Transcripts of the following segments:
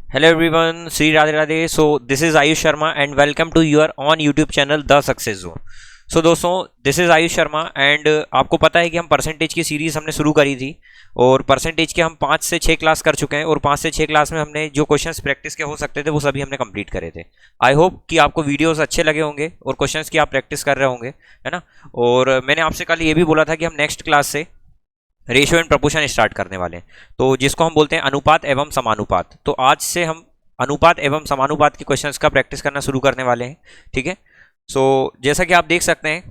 Hello everyone, Sri Radhe Radhe. So this is Ayush Sharma and welcome to your on YouTube channel The Success Zone. So दोस्तों this is Ayush Sharma and आपको पता है कि हम percentage की series हमने शुरू करी थी और परसेंटेज के हम 5 से 6 क्लास कर चुके हैं और 5 से 6 क्लास में हमने जो क्वेश्चंस प्रैक्टिस के हो सकते थे वो सभी हमने कंप्लीट करे थे। आई होप कि आपको वीडियोस अच्छे लगे होंगे और क्वेश्चंस की आप प्रैक्टिस कर रहे होंगे, है ना। और मैंने आपसे कल ये भी बोला था कि हम नेक्स्ट क्लास से रेशियो एंड प्रपोर्शन स्टार्ट करने वाले हैं, तो जिसको हम बोलते हैं अनुपात एवं समानुपात। तो आज से हम अनुपात एवं समानुपात के क्वेश्चंस का प्रैक्टिस करना शुरू करने वाले हैं, ठीक है। सो जैसा कि आप देख सकते हैं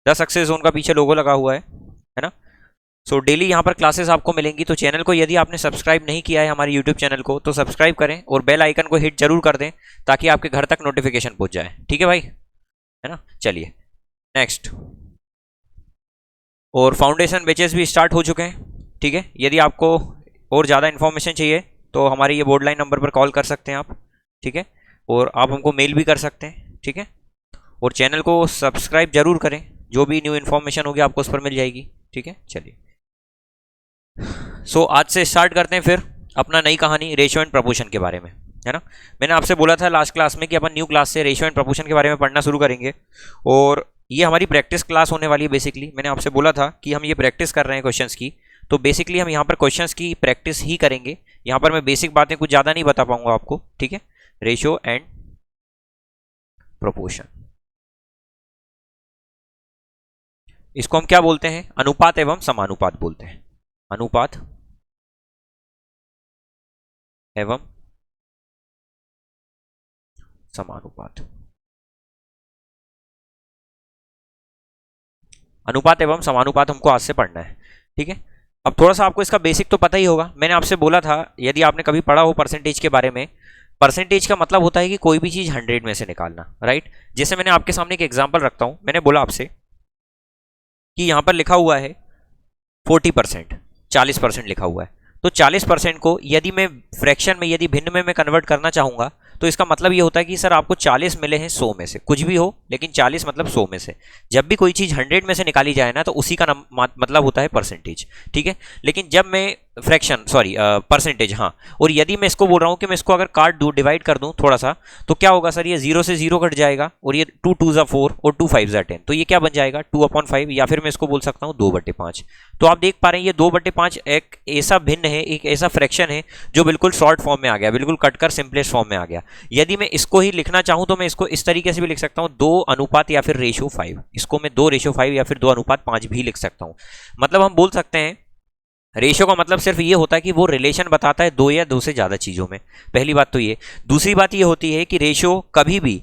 द सक्सेस जोन का पीछे लोगो लगा हुआ है ना। सो डेली यहाँ पर क्लासेस आपको मिलेंगी, तो चैनल को यदि आपने सब्सक्राइब नहीं किया है हमारे यूट्यूब चैनल को तो सब्सक्राइब करें और बेल आइकन को हिट जरूर कर दें ताकि आपके घर तक नोटिफिकेशन पहुंच जाए, ठीक है भाई, है ना। चलिए नेक्स्ट। और फाउंडेशन बैचेस भी स्टार्ट हो चुके हैं, ठीक है। यदि आपको और ज़्यादा इन्फॉर्मेशन चाहिए तो हमारे ये बोर्ड लाइन नंबर पर कॉल कर सकते हैं आप, ठीक है। और आप हमको मेल भी कर सकते हैं, ठीक है। और चैनल को सब्सक्राइब जरूर करें, जो भी न्यू इन्फॉर्मेशन होगी आपको उस पर मिल जाएगी, ठीक है। चलिए सो आज से स्टार्ट करते हैं फिर अपना नई कहानी रेशियो एंड प्रपोर्शन के बारे में, है ना। मैंने आपसे बोला था लास्ट क्लास में कि अपन न्यू क्लास से रेशियो एंड प्रपोर्शन के बारे में पढ़ना शुरू करेंगे और ये हमारी प्रैक्टिस क्लास होने वाली है। बेसिकली मैंने आपसे बोला था कि हम ये प्रैक्टिस कर रहे हैं क्वेश्चंस की, तो बेसिकली हम यहाँ पर क्वेश्चंस की प्रैक्टिस ही करेंगे। यहाँ पर मैं बेसिक बातें कुछ ज़्यादा नहीं बता पाऊंगा आपको, ठीक है। रेशियो एंड प्रोपोर्शन, इसको हम क्या बोलते हैं? अनुपात एवं समानुपात बोलते हैं। अनुपात एवं समानुपात, अनुपात एवं समानुपात हमको आज से पढ़ना है, ठीक है। अब थोड़ा सा आपको इसका बेसिक तो पता ही होगा। मैंने आपसे बोला था, यदि आपने कभी पढ़ा हो परसेंटेज के बारे में, परसेंटेज का मतलब होता है कि कोई भी चीज 100 में से निकालना, राइट। जैसे मैंने आपके सामने एक एग्जांपल रखता हूं, मैंने बोला आपसे कि यहां पर लिखा हुआ है 40%, 40% लिखा हुआ है। तो 40% को यदि मैं फ्रैक्शन में, यदि भिन्न में मैं कन्वर्ट करना चाहूंगा तो इसका मतलब ये होता है कि सर आपको 40 मिले हैं 100 में से, कुछ भी हो लेकिन 40 मतलब 100 में से। जब भी कोई चीज 100 में से निकाली जाए ना तो उसी का मतलब होता है परसेंटेज, ठीक है। लेकिन जब मैं फ्रैक्शन परसेंटेज, हाँ, और यदि मैं इसको बोल रहा हूं कि मैं इसको अगर काट दूं, डिवाइड कर दूं थोड़ा सा, तो क्या होगा सर? ये 0 से 0 कट जाएगा और ये 2 2 ज़ा 4 और 2 5 ज़ा 10, तो ये क्या बन जाएगा? 2/5, या फिर मैं इसको बोल सकता हूँ 2/5। तो आप देख पा रहे हैं ये 2/5 एक ऐसा भिन्न है, एक ऐसा फ्रैक्शन है जो बिल्कुल शॉर्ट फॉर्म में आ गया, बिल्कुल कटकर सिंपलेस्ट फॉर्म में आ गया। यदि मैं इसको ही लिखना चाहूं तो मैं इसको इस तरीके से भी लिख सकता हूं 2 अनुपात या फिर रेशियो 5, इसको मैं 2/5 या फिर 2 अनुपात 5 भी लिख सकता हूं। मतलब हम बोल सकते हैं रेशियो का मतलब सिर्फ ये होता है कि वो रिलेशन बताता है 2 या 2 से ज्यादा चीजों में। पहली बात तो ये। दूसरी बात ये होती है कि रेशियो कभी भी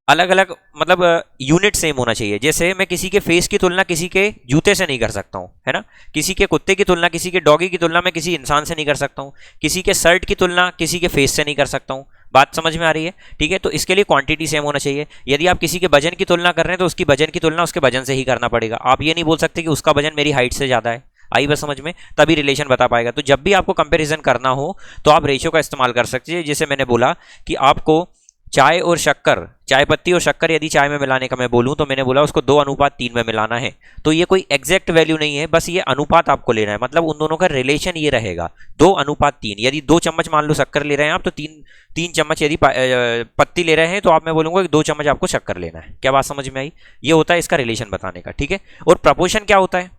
अलग अलग मतलब यूनिट सेम होना चाहिए। जैसे मैं किसी के फेस की तुलना किसी के जूते से नहीं कर सकता हूं, है ना। किसी के कुत्ते की तुलना, किसी के डॉगी की तुलना मैं किसी इंसान से नहीं कर सकता हूं। किसी के शर्ट की तुलना किसी के फेस से नहीं कर सकता हूं। बात समझ में आ रही है? ठीक है। तो इसके लिए क्वांटिटी सेम होना चाहिए। यदि आप किसी के वजन की तुलना कर रहे हैं तो उसकी वजन की तुलना उसके वजन से ही करना पड़ेगा। आप ये नहीं बोल सकते कि उसका वजन मेरी हाइट से ज्यादा है। आई बस समझ में? तभी रिलेशन बता पाएगा। तो जब भी आपको कंपैरिजन करना हो तो आप रेशियो का इस्तेमाल कर सकते हैं। जैसे मैंने बोला कि आपको चाय और शक्कर, चाय पत्ती और शक्कर यदि चाय में मिलाने का मैं बोलूं तो मैंने बोला उसको 2/3 में मिलाना है। तो ये कोई एग्जैक्ट वैल्यू नहीं है, बस ये अनुपात आपको लेना है। मतलब उन दोनों का रिलेशन ये रहेगा 2/3। यदि 2 चम्मच मान लो शक्कर ले रहे हैं आप, तो 3 चम्मच यदि पत्ती ले रहे हैं तो आप, मैं बोलूंगा कि 2 चम्मच आपको शक्कर लेना है। क्या बात समझ में आई? ये होता है इसका रिलेशन बताने का, ठीक है। और प्रपोर्शन क्या होता है?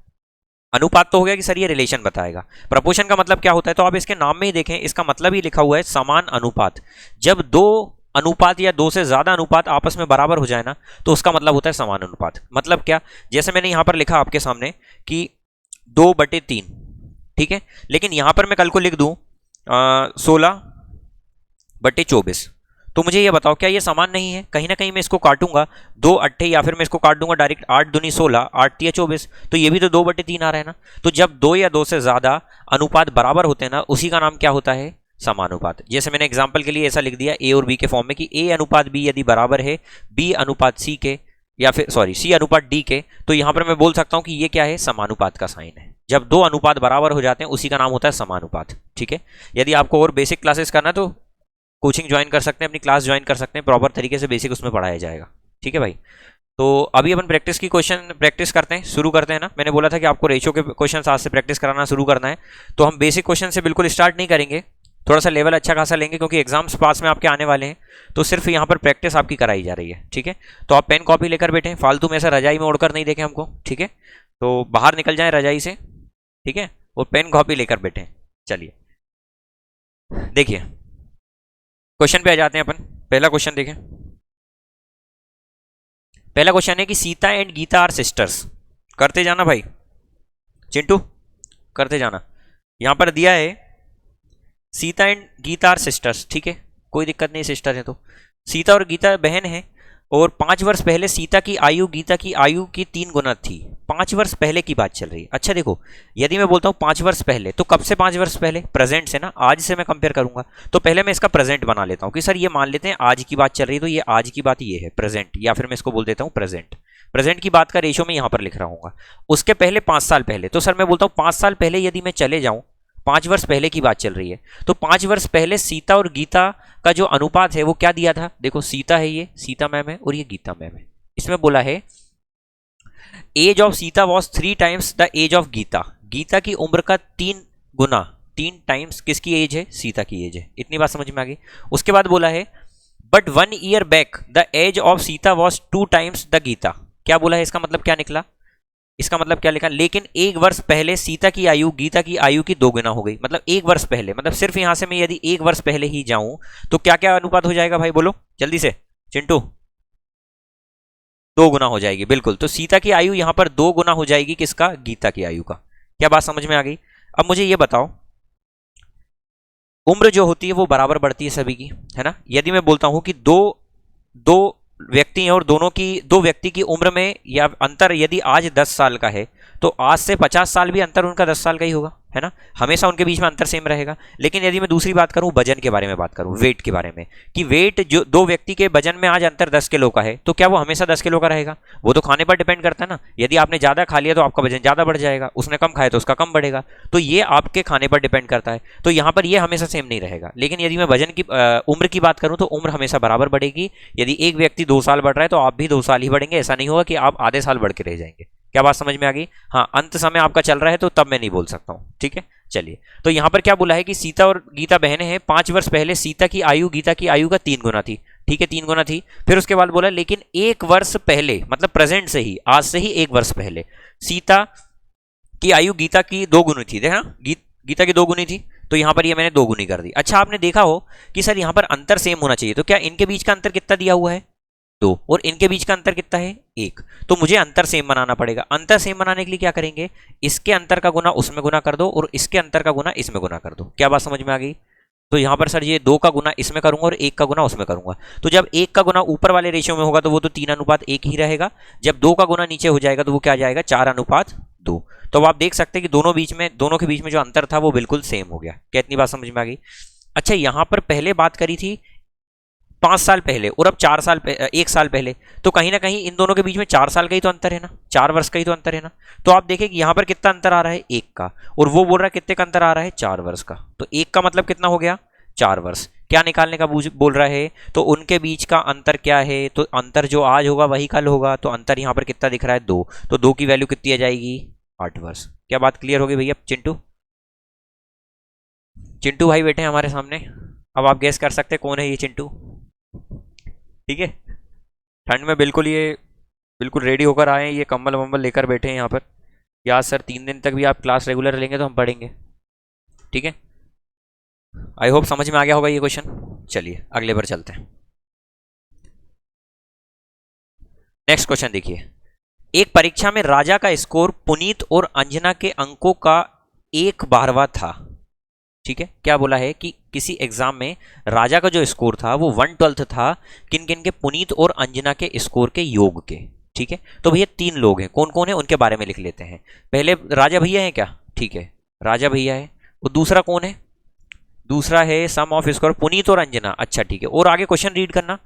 अनुपात तो हो गया कि सर ये रिलेशन बताएगा। प्रपोर्शन का मतलब क्या होता है? तो आप इसके नाम में ही देखें, इसका मतलब ही लिखा हुआ है समान अनुपात। जब 2 अनुपात या 2 से ज्यादा अनुपात आपस में बराबर हो जाए ना तो उसका मतलब होता है समान अनुपात। मतलब क्या? जैसे मैंने यहां पर लिखा आपके सामने कि 2/3, ठीक है। लेकिन यहां पर मैं कल को लिख दूं 16/24, तो मुझे ये बताओ क्या ये समान नहीं है? कहीं ना कहीं मैं इसको काटूंगा 2 अट्ठे, या फिर मैं इसको काट दूंगा डायरेक्ट 8 दूनी 16, 8 तिया 24, तो ये भी तो 2/3 आ रहा है ना। तो जब 2 या 2 से ज्यादा अनुपात बराबर होते हैं ना, उसी का नाम क्या होता है? समानुपात। जैसे मैंने एग्जांपल के लिए ऐसा लिख दिया ए और बी के फॉर्म में कि ए अनुपात बी यदि बराबर है बी अनुपात सी के, या फिर सी अनुपात डी के, तो यहां पर मैं बोल सकता हूं कि ये क्या है? समानुपात का साइन है। जब 2 अनुपात बराबर हो जाते हैं उसी का नाम होता है समानुपात, ठीक है। यदि आपको और बेसिक क्लासेस करना है तो कोचिंग ज्वाइन कर सकते हैं, अपनी क्लास ज्वाइन कर सकते हैं, प्रॉपर तरीके से बेसिक उसमें पढ़ाया जाएगा, ठीक है भाई। तो अभी अपन प्रैक्टिस करते हैं, शुरू करते हैं ना। मैंने बोला था कि आपको रेशियो के क्वेश्चन आज से प्रैक्टिस कराना शुरू करना है, तो हम बेसिक क्वेश्चन से बिल्कुल स्टार्ट नहीं करेंगे, थोड़ा सा लेवल अच्छा खासा लेंगे क्योंकि एग्जाम्स पास में आपके आने वाले हैं, तो सिर्फ यहाँ पर प्रैक्टिस आपकी कराई जा रही है। ठीक है, तो आप पेन कॉपी लेकर बैठे, फालतू में ऐसा रजाई में ओढ़कर नहीं देखें हमको। ठीक है, तो बाहर निकल जाए रजाई से, ठीक है, और पेन कॉपी लेकर बैठे। चलिए देखिए क्वेश्चन पे आ जाते हैं अपन। पहला क्वेश्चन देखें। पहला क्वेश्चन है कि Sita and Gita are sisters. करते जाना भाई चिंटू, करते जाना। यहां पर दिया है Sita and Gita are sisters. ठीक है, कोई दिक्कत नहीं, सिस्टर है तो। सीता और गीता बहन है और 5 वर्ष पहले सीता की आयु गीता की आयु की 3 गुना थी। 5 वर्ष पहले की बात चल रही है। अच्छा देखो, यदि मैं बोलता हूं 5 वर्ष पहले, तो कब से 5 वर्ष पहले? प्रेजेंट से ना, आज से मैं कंपेयर करूंगा। तो पहले मैं इसका प्रेजेंट बना लेता हूं कि सर ये मान लेते हैं आज की बात चल रही है, तो ये आज की बात ये है प्रेजेंट, या फिर मैं इसको बोल देता हूं प्रेजेंट। प्रेजेंट की बात का रेशो में यहां पर लिख रहा हूँ। उसके पहले 5 साल पहले, तो सर मैं बोलता हूं 5 साल पहले यदि मैं चले जाऊं, 5 वर्ष पहले की बात चल रही है, तो 5 वर्ष पहले सीता और गीता का जो अनुपात है वो क्या दिया था? देखो सीता है, ये सीता मैम है और ये गीता मैम है। इसमें बोला है age of Sita was 3 times the age of Gita. Gita की उम्र का 3 गुना, 3 टाइम्स किसकी एज है? सीता की एज है। इतनी बात समझ में आ गई। उसके बाद बोला है but 1 year back the age of Sita was 2 times the Gita. क्या बोला है? इसका मतलब क्या निकला? इसका मतलब क्या लिखा? लेकिन 1 वर्ष पहले सीता की आयु गीता की आयु की 2 गुना हो गई। मतलब 1 वर्ष पहले, मतलब सिर्फ यहां से मैं यदि 1 वर्ष पहले ही जाऊं तो क्या क्या अनुपात हो जाएगा भाई? बोलो जल्दी से चिंटू। 2 गुना हो जाएगी, बिल्कुल। तो सीता की आयु यहां पर 2 गुना हो जाएगी, किसका? गीता की आयु का। क्या बात समझ में आ गई? अब मुझे यह बताओ, उम्र जो होती है वो बराबर बढ़ती है सभी की, है ना? यदि मैं बोलता हूं कि दो व्यक्ति हैं और दो व्यक्ति की उम्र में या अंतर यदि आज 10 साल का है, तो आज से 50 साल भी अंतर उनका 10 साल का ही होगा, है ना? हमेशा उनके बीच में अंतर सेम रहेगा। लेकिन यदि मैं दूसरी बात करूं, वजन के बारे में बात करूं, वेट के बारे में, कि वेट जो 2 व्यक्ति के वजन में आज अंतर 10 किलो का है, तो क्या वो हमेशा 10 किलो का रहेगा? वो तो खाने पर डिपेंड करता है ना। यदि आपने ज्यादा खा लिया तो आपका वजन ज्यादा बढ़ जाएगा, उसने कम खाया तो उसका कम बढ़ेगा। तो ये आपके खाने पर डिपेंड करता है। तो यहां पर ये हमेशा सेम नहीं रहेगा। लेकिन यदि मैं वजन की उम्र की बात करूं तो उम्र हमेशा बराबर बढ़ेगी। यदि एक व्यक्ति 2 साल बढ़ रहा है तो आप भी 2 साल ही बढ़ेंगे। ऐसा नहीं होगा कि आप आधे साल बढ़ के रह जाएंगे। क्या बात समझ में आ गई? हाँ, अंत समय आपका चल रहा है तो तब मैं नहीं बोल सकता हूं। ठीक है, चलिए। तो यहां पर क्या बोला है कि सीता और गीता बहनें हैं। 5 वर्ष पहले सीता की आयु गीता की आयु का 3 गुना थी। ठीक है, 3 गुना थी। फिर उसके बाद बोला लेकिन 1 वर्ष पहले, मतलब प्रेजेंट से ही, आज से ही 1 वर्ष पहले सीता की आयु गीता की 2 गुनी थी। देखा, गीता की 2 गुनी थी, तो यहां पर ये मैंने 2 गुनी कर दी। अच्छा, आपने देखा हो कि सर यहां पर अंतर सेम होना चाहिए, तो क्या इनके बीच का अंतर कितना दिया हुआ है? 2, और इनके बीच का अंतर कितना है? 1। तो मुझे अंतर सेम बनाना पड़ेगा। अंतर सेम बनाने के लिए क्या करेंगे? इसके अंतर का गुना उसमें गुना कर दो और इसके अंतर का गुना इसमें गुना कर दो। क्या बात समझ में आ गई? तो यहां पर सर ये 2 का गुना इसमें करूंगा और 1 का गुना उसमें करूंगा। तो जब 1 का गुना ऊपर वाले रेशियो में होगा तो वो तो 3:1 ही रहेगा। जब 2 का गुना नीचे हो जाएगा तो वो क्या आ जाएगा? 4:2। तो अब आप देख सकते हैं कि दोनों के बीच में जो अंतर था वो बिल्कुल सेम हो गया। क्या इतनी बात समझ में आ गई? अच्छा, यहां पर पहले बात करी थी 5 साल पहले और अब 1 साल पहले, तो कहीं ना कहीं इन दोनों के बीच में 4 साल का ही तो अंतर है ना, 4 वर्ष का ही तो अंतर है ना। तो आप देखें कि यहां पर कितना अंतर आ रहा है? 1 का, और वो बोल रहा है कितने का अंतर आ रहा है? 4 वर्ष का। तो 1 का मतलब कितना हो गया? 4 वर्ष। क्या निकालने का बोल रहा है? तो उनके बीच का अंतर क्या है? तो अंतर जो आज होगा वही कल होगा। तो अंतर यहां पर कितना दिख रहा है? 2। तो 2 की वैल्यू कितनी आ जाएगी? 8 वर्ष। क्या बात क्लियर हो गई भैया? चिंटू भाई बैठे हैं हमारे सामने। अब आप गेस कर सकते हैं कौन है ये चिंटू। ठीक है, ठंड में बिल्कुल रेडी होकर आए हैं, ये कंबल वंबल लेकर बैठे हैं यहाँ पर। या सर 3 दिन तक भी आप क्लास रेगुलर लेंगे तो हम पढ़ेंगे। ठीक है, आई होप समझ में आ गया होगा ये क्वेश्चन। चलिए अगले पर चलते हैं। नेक्स्ट क्वेश्चन देखिए। एक परीक्षा में राजा का स्कोर पुनीत और अंजना के अंकों का 1/12 था। ठीक है, क्या बोला है कि किसी एग्जाम में राजा का जो स्कोर था वो 1/12 था किन किन के? पुनीत और अंजना के स्कोर के योग के। ठीक है, तो भैया 3 लोग हैं, कौन कौन है उनके बारे में लिख लेते हैं। पहले राजा भैया है क्या? ठीक है, राजा भैया है। और दूसरा कौन है? दूसरा है सम ऑफ स्कोर पुनीत और अंजना। अच्छा ठीक है, और आगे क्वेश्चन रीड करना।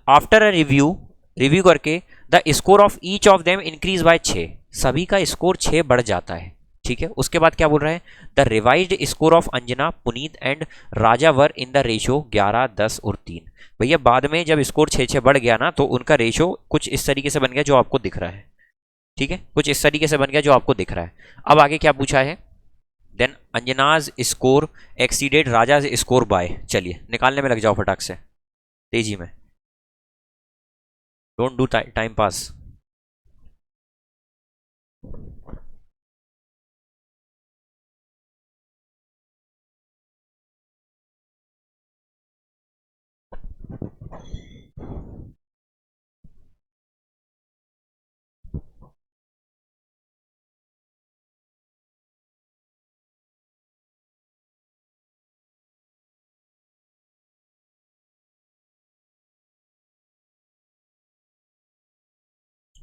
आफ्टर अ रिव्यू करके the score of each of them increase by 6। सभी का स्कोर 6 बढ़ जाता है। ठीक है, उसके बाद क्या बोल रहा है? The revised score of Anjana, Puneet and Raja were in the ratio 11, 10 और 3। भैया बाद में जब स्कोर 6-6 बढ़ गया ना, तो उनका रेशो कुछ इस तरीके से बन गया जो आपको दिख रहा है। ठीक है, कुछ इस तरीके से बन गया जो आपको दिख रहा है। अब आगे क्या पूछा है? Then Anjana's score exceeded Raja's score by. चलिए निकालने में लग जाओ फटाक से, तेजी में, डोंट डू टाइम पास।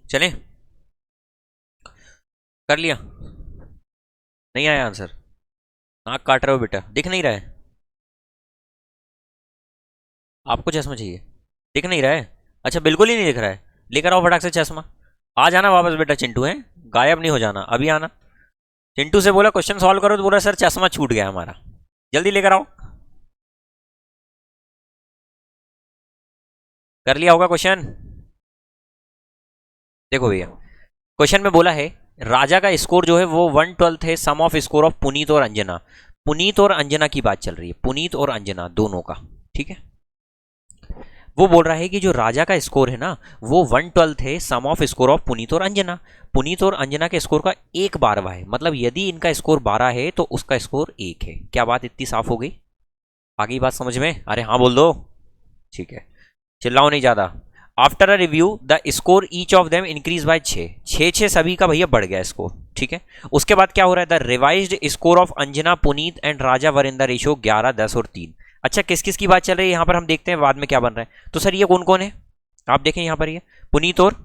चलें, कर लिया? नहीं आया आंसर? नाक काट रहे हो बेटा, दिख नहीं रहा है? आपको चश्मा चाहिए? दिख नहीं रहा है? अच्छा बिल्कुल ही नहीं दिख रहा है, लेकर आओ फटाक से चश्मा। आ जाना वापस बेटा, चिंटू है, गायब नहीं हो जाना, अभी आना। चिंटू से बोला क्वेश्चन सॉल्व करो तो बोला सर चश्मा छूट गया हमारा, जल्दी लेकर आओ। कर लिया होगा क्वेश्चन? देखो भैया, क्वेश्चन में बोला है राजा का स्कोर जो है वो 1/12 है सम ऑफ स्कोर ऑफ पुनीत और अंजना। पुनीत और अंजना की बात चल रही है, पुनीत और अंजना दोनों का, ठीक है। वो बोल रहा है कि जो राजा का स्कोर है ना वो 1/12 है सम ऑफ स्कोर ऑफ पुनीत और अंजना। पुनीत और अंजना के स्कोर का 1/12 है, मतलब यदि इनका स्कोर 12 है तो उसका स्कोर 1 है। क्या बात इतनी साफ हो गई? आगे बात समझ में? अरे हाँ बोल दो, ठीक है, चिल्लाओ नहीं ज्यादा। After a review the score each of them increase by 6 सभी का भैया बढ़ गया स्कोर, ठीक है। उसके बाद क्या हो रहा है, the revised score of Anjana Puneet and Raja were in the ratio 11, 10 और 3। अच्छा किस किस की बात चल रही है यहाँ पर, हम देखते हैं बाद में क्या बन रहा है। तो सर ये कौन कौन है, आप देखें यहाँ पर, ये पुनीत और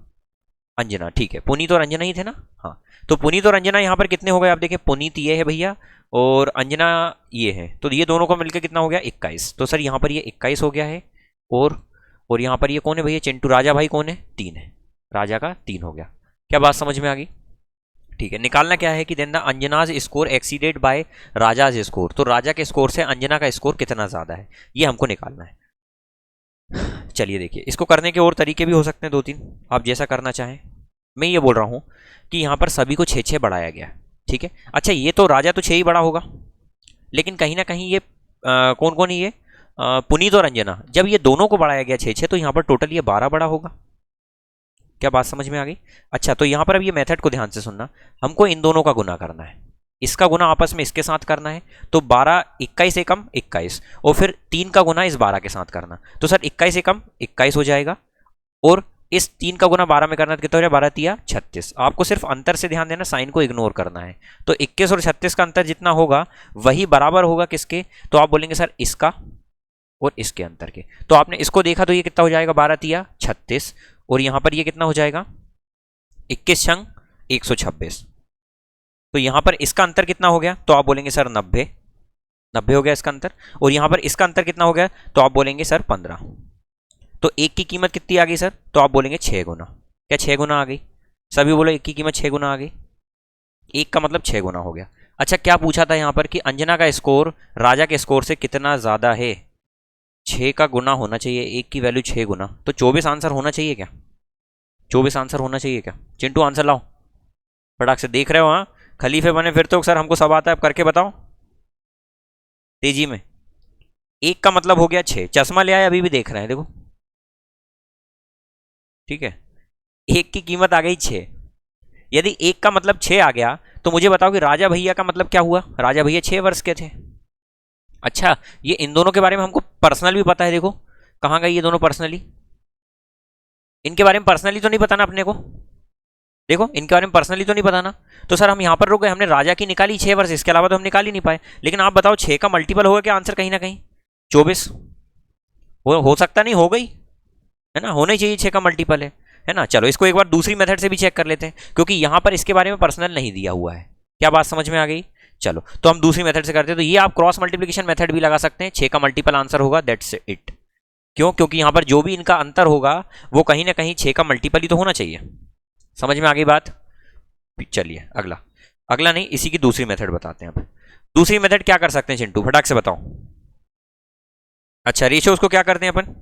अंजना, ठीक है, पुनीत और अंजना ही थे ना, हाँ। तो पुनीत और अंजना यहाँ पर कितने हो गए, आप देखें, पुनीत ये है भैया और अंजना ये है, तो ये दोनों को मिलकर कितना हो गया, 21। तो सर यहाँ पर ये 21 हो गया है। और यहाँ पर ये कौन है भैया, चिंटू, राजा भाई कौन है, 3 है, राजा का 3 हो गया। क्या बात समझ में आ गई? ठीक है, निकालना क्या है कि then the Anjana's score exceeded by Raja's score. तो राजा के स्कोर से अंजना का स्कोर कितना ज्यादा है, ये हमको निकालना है। चलिए देखिए, इसको करने के और तरीके भी हो सकते हैं 2-3, आप जैसा करना चाहें। मैं ये बोल रहा हूं कि यहां पर सभी को 6-6 बढ़ाया गया, ठीक है। अच्छा ये तो राजा तो 6 ही बड़ा होगा, लेकिन कहीं ना कहीं ये कौन कौन है, ये पुनीत और अंजना, जब ये दोनों को बढ़ाया गया 6-6 तो यहां पर टोटल ये 12 बड़ा होगा। क्या बात समझ में आ गई? अच्छा तो यहां पर अब ये मेथड को ध्यान से सुनना, हमको इन दोनों का गुना करना है, इसका गुना आपस में इसके साथ करना है। तो 12, 21 एकम 21, और फिर 3 का गुना इस 12 के साथ करना। तो सर 21 एकम 21 हो जाएगा, और इस 3 का गुना 12 में करना तो कितना हो जाएगा, 12 तिया 36। आपको सिर्फ अंतर से ध्यान देना, साइन को इग्नोर करना है। तो 21 और 36 का अंतर जितना होगा वही बराबर होगा किसके, तो आप बोलेंगे सर इसका और इसके अंतर के। तो आपने इसको देखा तो ये कितना हो जाएगा, 12 तिया 36, और यहां पर ये कितना हो जाएगा, 21 छंग 126। तो यहां पर इसका अंतर कितना हो गया, तो आप बोलेंगे सर 90, 90 हो गया इसका अंतर। और यहां पर इसका अंतर कितना हो गया, तो आप बोलेंगे सर 15। तो एक की कीमत कितनी आ गई सर, तो आप बोलेंगे 6 गुना। क्या 6 गुना आ गई? सभी बोलो एक की कीमत 6 गुना आ गई, एक का मतलब 6 गुना हो गया। अच्छा क्या पूछा था यहां पर कि अंजना का स्कोर राजा के स्कोर से कितना ज्यादा है, 6 का गुना होना चाहिए, एक की वैल्यू 6 गुना, तो 24 आंसर होना चाहिए क्या, 24 आंसर होना चाहिए क्या? चिंटू आंसर लाओ फटाक से, देख रहे हो हाँ, खलीफे बने फिर तो सर हमको सब आता है, अब करके बताओ तेजी में। एक का मतलब हो गया 6, चश्मा ले आए अभी भी देख रहे हैं, देखो, ठीक है, एक की कीमत आ गई 6। यदि एक का मतलब 6 आ गया तो मुझे बताओ कि राजा भैया का मतलब क्या हुआ, राजा भैया 6 वर्ष के थे। अच्छा ये इन दोनों के बारे में हमको पर्सनल भी पता है, देखो कहाँ गई ये दोनों पर्सनली, इनके बारे में पर्सनली तो नहीं बताना अपने को, देखो इनके बारे में पर्सनली तो नहीं बताना। तो सर हम यहां पर रुक गए, हमने राजा की निकाली 6 वर्ष, इसके अलावा तो हम निकाल ही नहीं पाए। लेकिन आप बताओ 6 का मल्टीपल होगा क्या आंसर, कहीं ना कहीं 24 हो सकता नहीं, हो गई है ना, होना ही चाहिए 6 का मल्टीपल है ना। चलो इसको एक बार दूसरी मेथड से भी चेक कर लेते हैं, क्योंकि यहां पर इसके बारे में पर्सनल नहीं दिया हुआ है। क्या बात समझ में आ गई? चलो तो हम दूसरी मेथड से करते हैं। तो ये आप क्रॉस मल्टीप्लीकेशन मेथड भी लगा सकते हैं, 6 का मल्टीपल आंसर होगा, दैट्स इट। क्यों? क्योंकि यहां पर जो भी इनका अंतर होगा वो कहीं ना कहीं 6 का मल्टीपल ही तो होना चाहिए। समझ में आ गई बात? चलिए अगला, अगला नहीं, इसी की दूसरी मेथड बताते हैं अब। दूसरी मेथड क्या कर सकते हैं चिंटू, फटाक से बताओ। अच्छा रेशियो उसको क्या करते हैं अपन,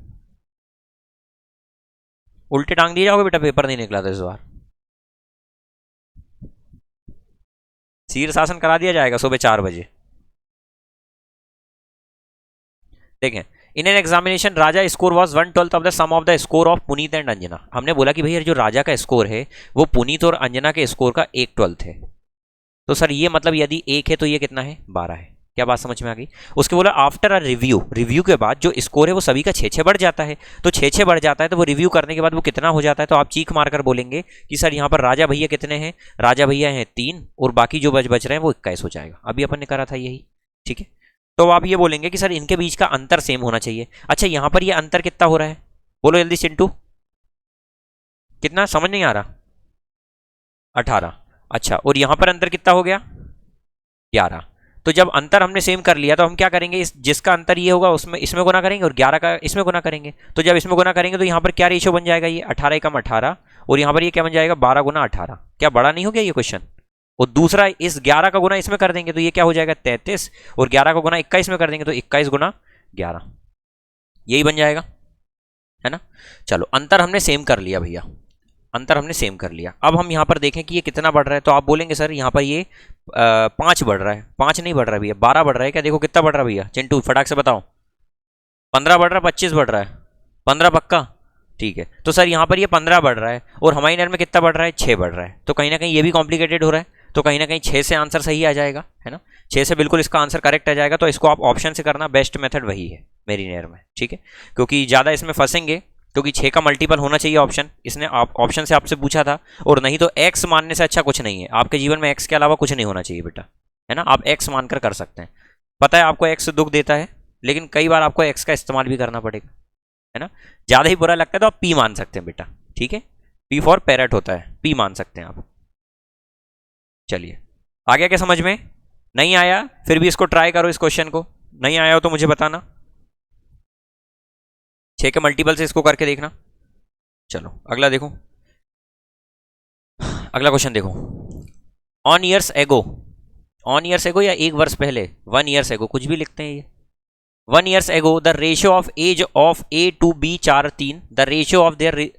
उल्टे टांग दिए जाओगे बेटा, पेपर नहीं निकला था इस बार। शीर्षासन करा दिया जाएगा सुबह 4 बजे। देखें, in an examination Raja score was 1/12 of the sum of the score of Puneet and Anjana. हमने बोला कि भैया जो राजा का स्कोर है वो पुनीत और अंजना के स्कोर का 1/12 है। तो सर ये मतलब यदि 1 है तो ये कितना है, 12 है। क्या बात समझ में आ गई? उसके बोला आफ्टर अ रिव्यू, रिव्यू के बाद जो स्कोर है वो सभी का 6-6 बढ़ जाता है। तो 6-6 बढ़ जाता है तो वो रिव्यू करने के बाद वो कितना हो जाता है, तो आप चीख मारकर बोलेंगे कि सर यहाँ पर राजा भैया कितने हैं, राजा भैया हैं 3 और बाकी जो बच रहे हैं वो 21 हो जाएगा। अभी अपन ने करा था यही, ठीक है। तो आप ये बोलेंगे कि सर इनके बीच का अंतर सेम होना चाहिए। अच्छा यहाँ पर ये अंतर कितना हो रहा है, बोलो जल्दी चिंटू, कितना, समझ नहीं आ रहा? 18। अच्छा, और यहाँ पर अंतर कितना हो गया, 11। तो जब अंतर हमने सेम कर लिया तो हम क्या करेंगे, इस जिसका अंतर ये होगा उसमें इसमें गुना करेंगे और 11 का इसमें गुना करेंगे। तो जब इसमें गुना करेंगे तो यहाँ पर क्या रेशियो बन जाएगा, ये 18 एकम 18 और यहाँ पर ये क्या बन जाएगा 12 गुना 18। क्या बड़ा नहीं हो गया ये क्वेश्चन? और दूसरा इस 11 का गुना इसमें कर देंगे तो ये क्या हो जाएगा 33 और 11 का गुना 21 में कर देंगे तो 21 गुना 11, यही बन जाएगा, है ना। चलो अंतर हमने सेम कर लिया भैया, अंतर हमने सेम कर लिया। अब हम यहाँ पर देखें कि ये कितना बढ़ रहा है, तो आप बोलेंगे सर यहाँ पर ये 5 बढ़ रहा है। 5 नहीं बढ़ रहा है भैया, 12 बढ़ रहा है। क्या देखो कितना बढ़ रहा है भैया, चिंटू फटाक से बताओ, 15 बढ़ रहा है, 25 बढ़ रहा है, 15 पक्का, ठीक है। तो सर यहाँ पर ये 15 बढ़ रहा है और हमारी नर में कितना बढ़ रहा है, 6 बढ़ रहा है। तो कहीं ना कहीं ये भी कॉम्प्लिकेटेड हो रहा है, तो कहीं ना कहीं 6 से आंसर सही आ जाएगा, है ना। 6 से बिल्कुल इसका आंसर करेक्ट आ जाएगा। तो इसको आप ऑप्शन से करना, बेस्ट मेथड वही है मेरी नज़र में, ठीक है। क्योंकि ज़्यादा इसमें फंसेंगे, क्योंकि 6 का मल्टीपल होना चाहिए ऑप्शन, इसने आप ऑप्शन से आपसे पूछा था। और नहीं तो एक्स मानने से अच्छा कुछ नहीं है, आपके जीवन में एक्स के अलावा कुछ नहीं होना चाहिए बेटा, है ना। आप एक्स मानकर कर सकते हैं। पता है आपको एक्स दुख देता है, लेकिन कई बार आपको एक्स का इस्तेमाल भी करना पड़ेगा, है ना। ज़्यादा ही बुरा लगता है तो आप पी मान सकते हैं बेटा, ठीक है। पी फॉर पैरट होता है, पी मान सकते हैं आप। चलिए आ गया क्या समझ में? नहीं आया फिर भी इसको ट्राई करो, इस क्वेश्चन को नहीं आया हो तो मुझे बताना, 6 के मल्टीपल से इसको करके देखना। चलो अगला देखो, अगला क्वेश्चन देखो। On years ago, on years ago या 1 वर्ष पहले, 1 ईयर्स एगो कुछ भी लिखते हैं ये। 1 years ago the ratio of age of A to B 4 3, the ratio of their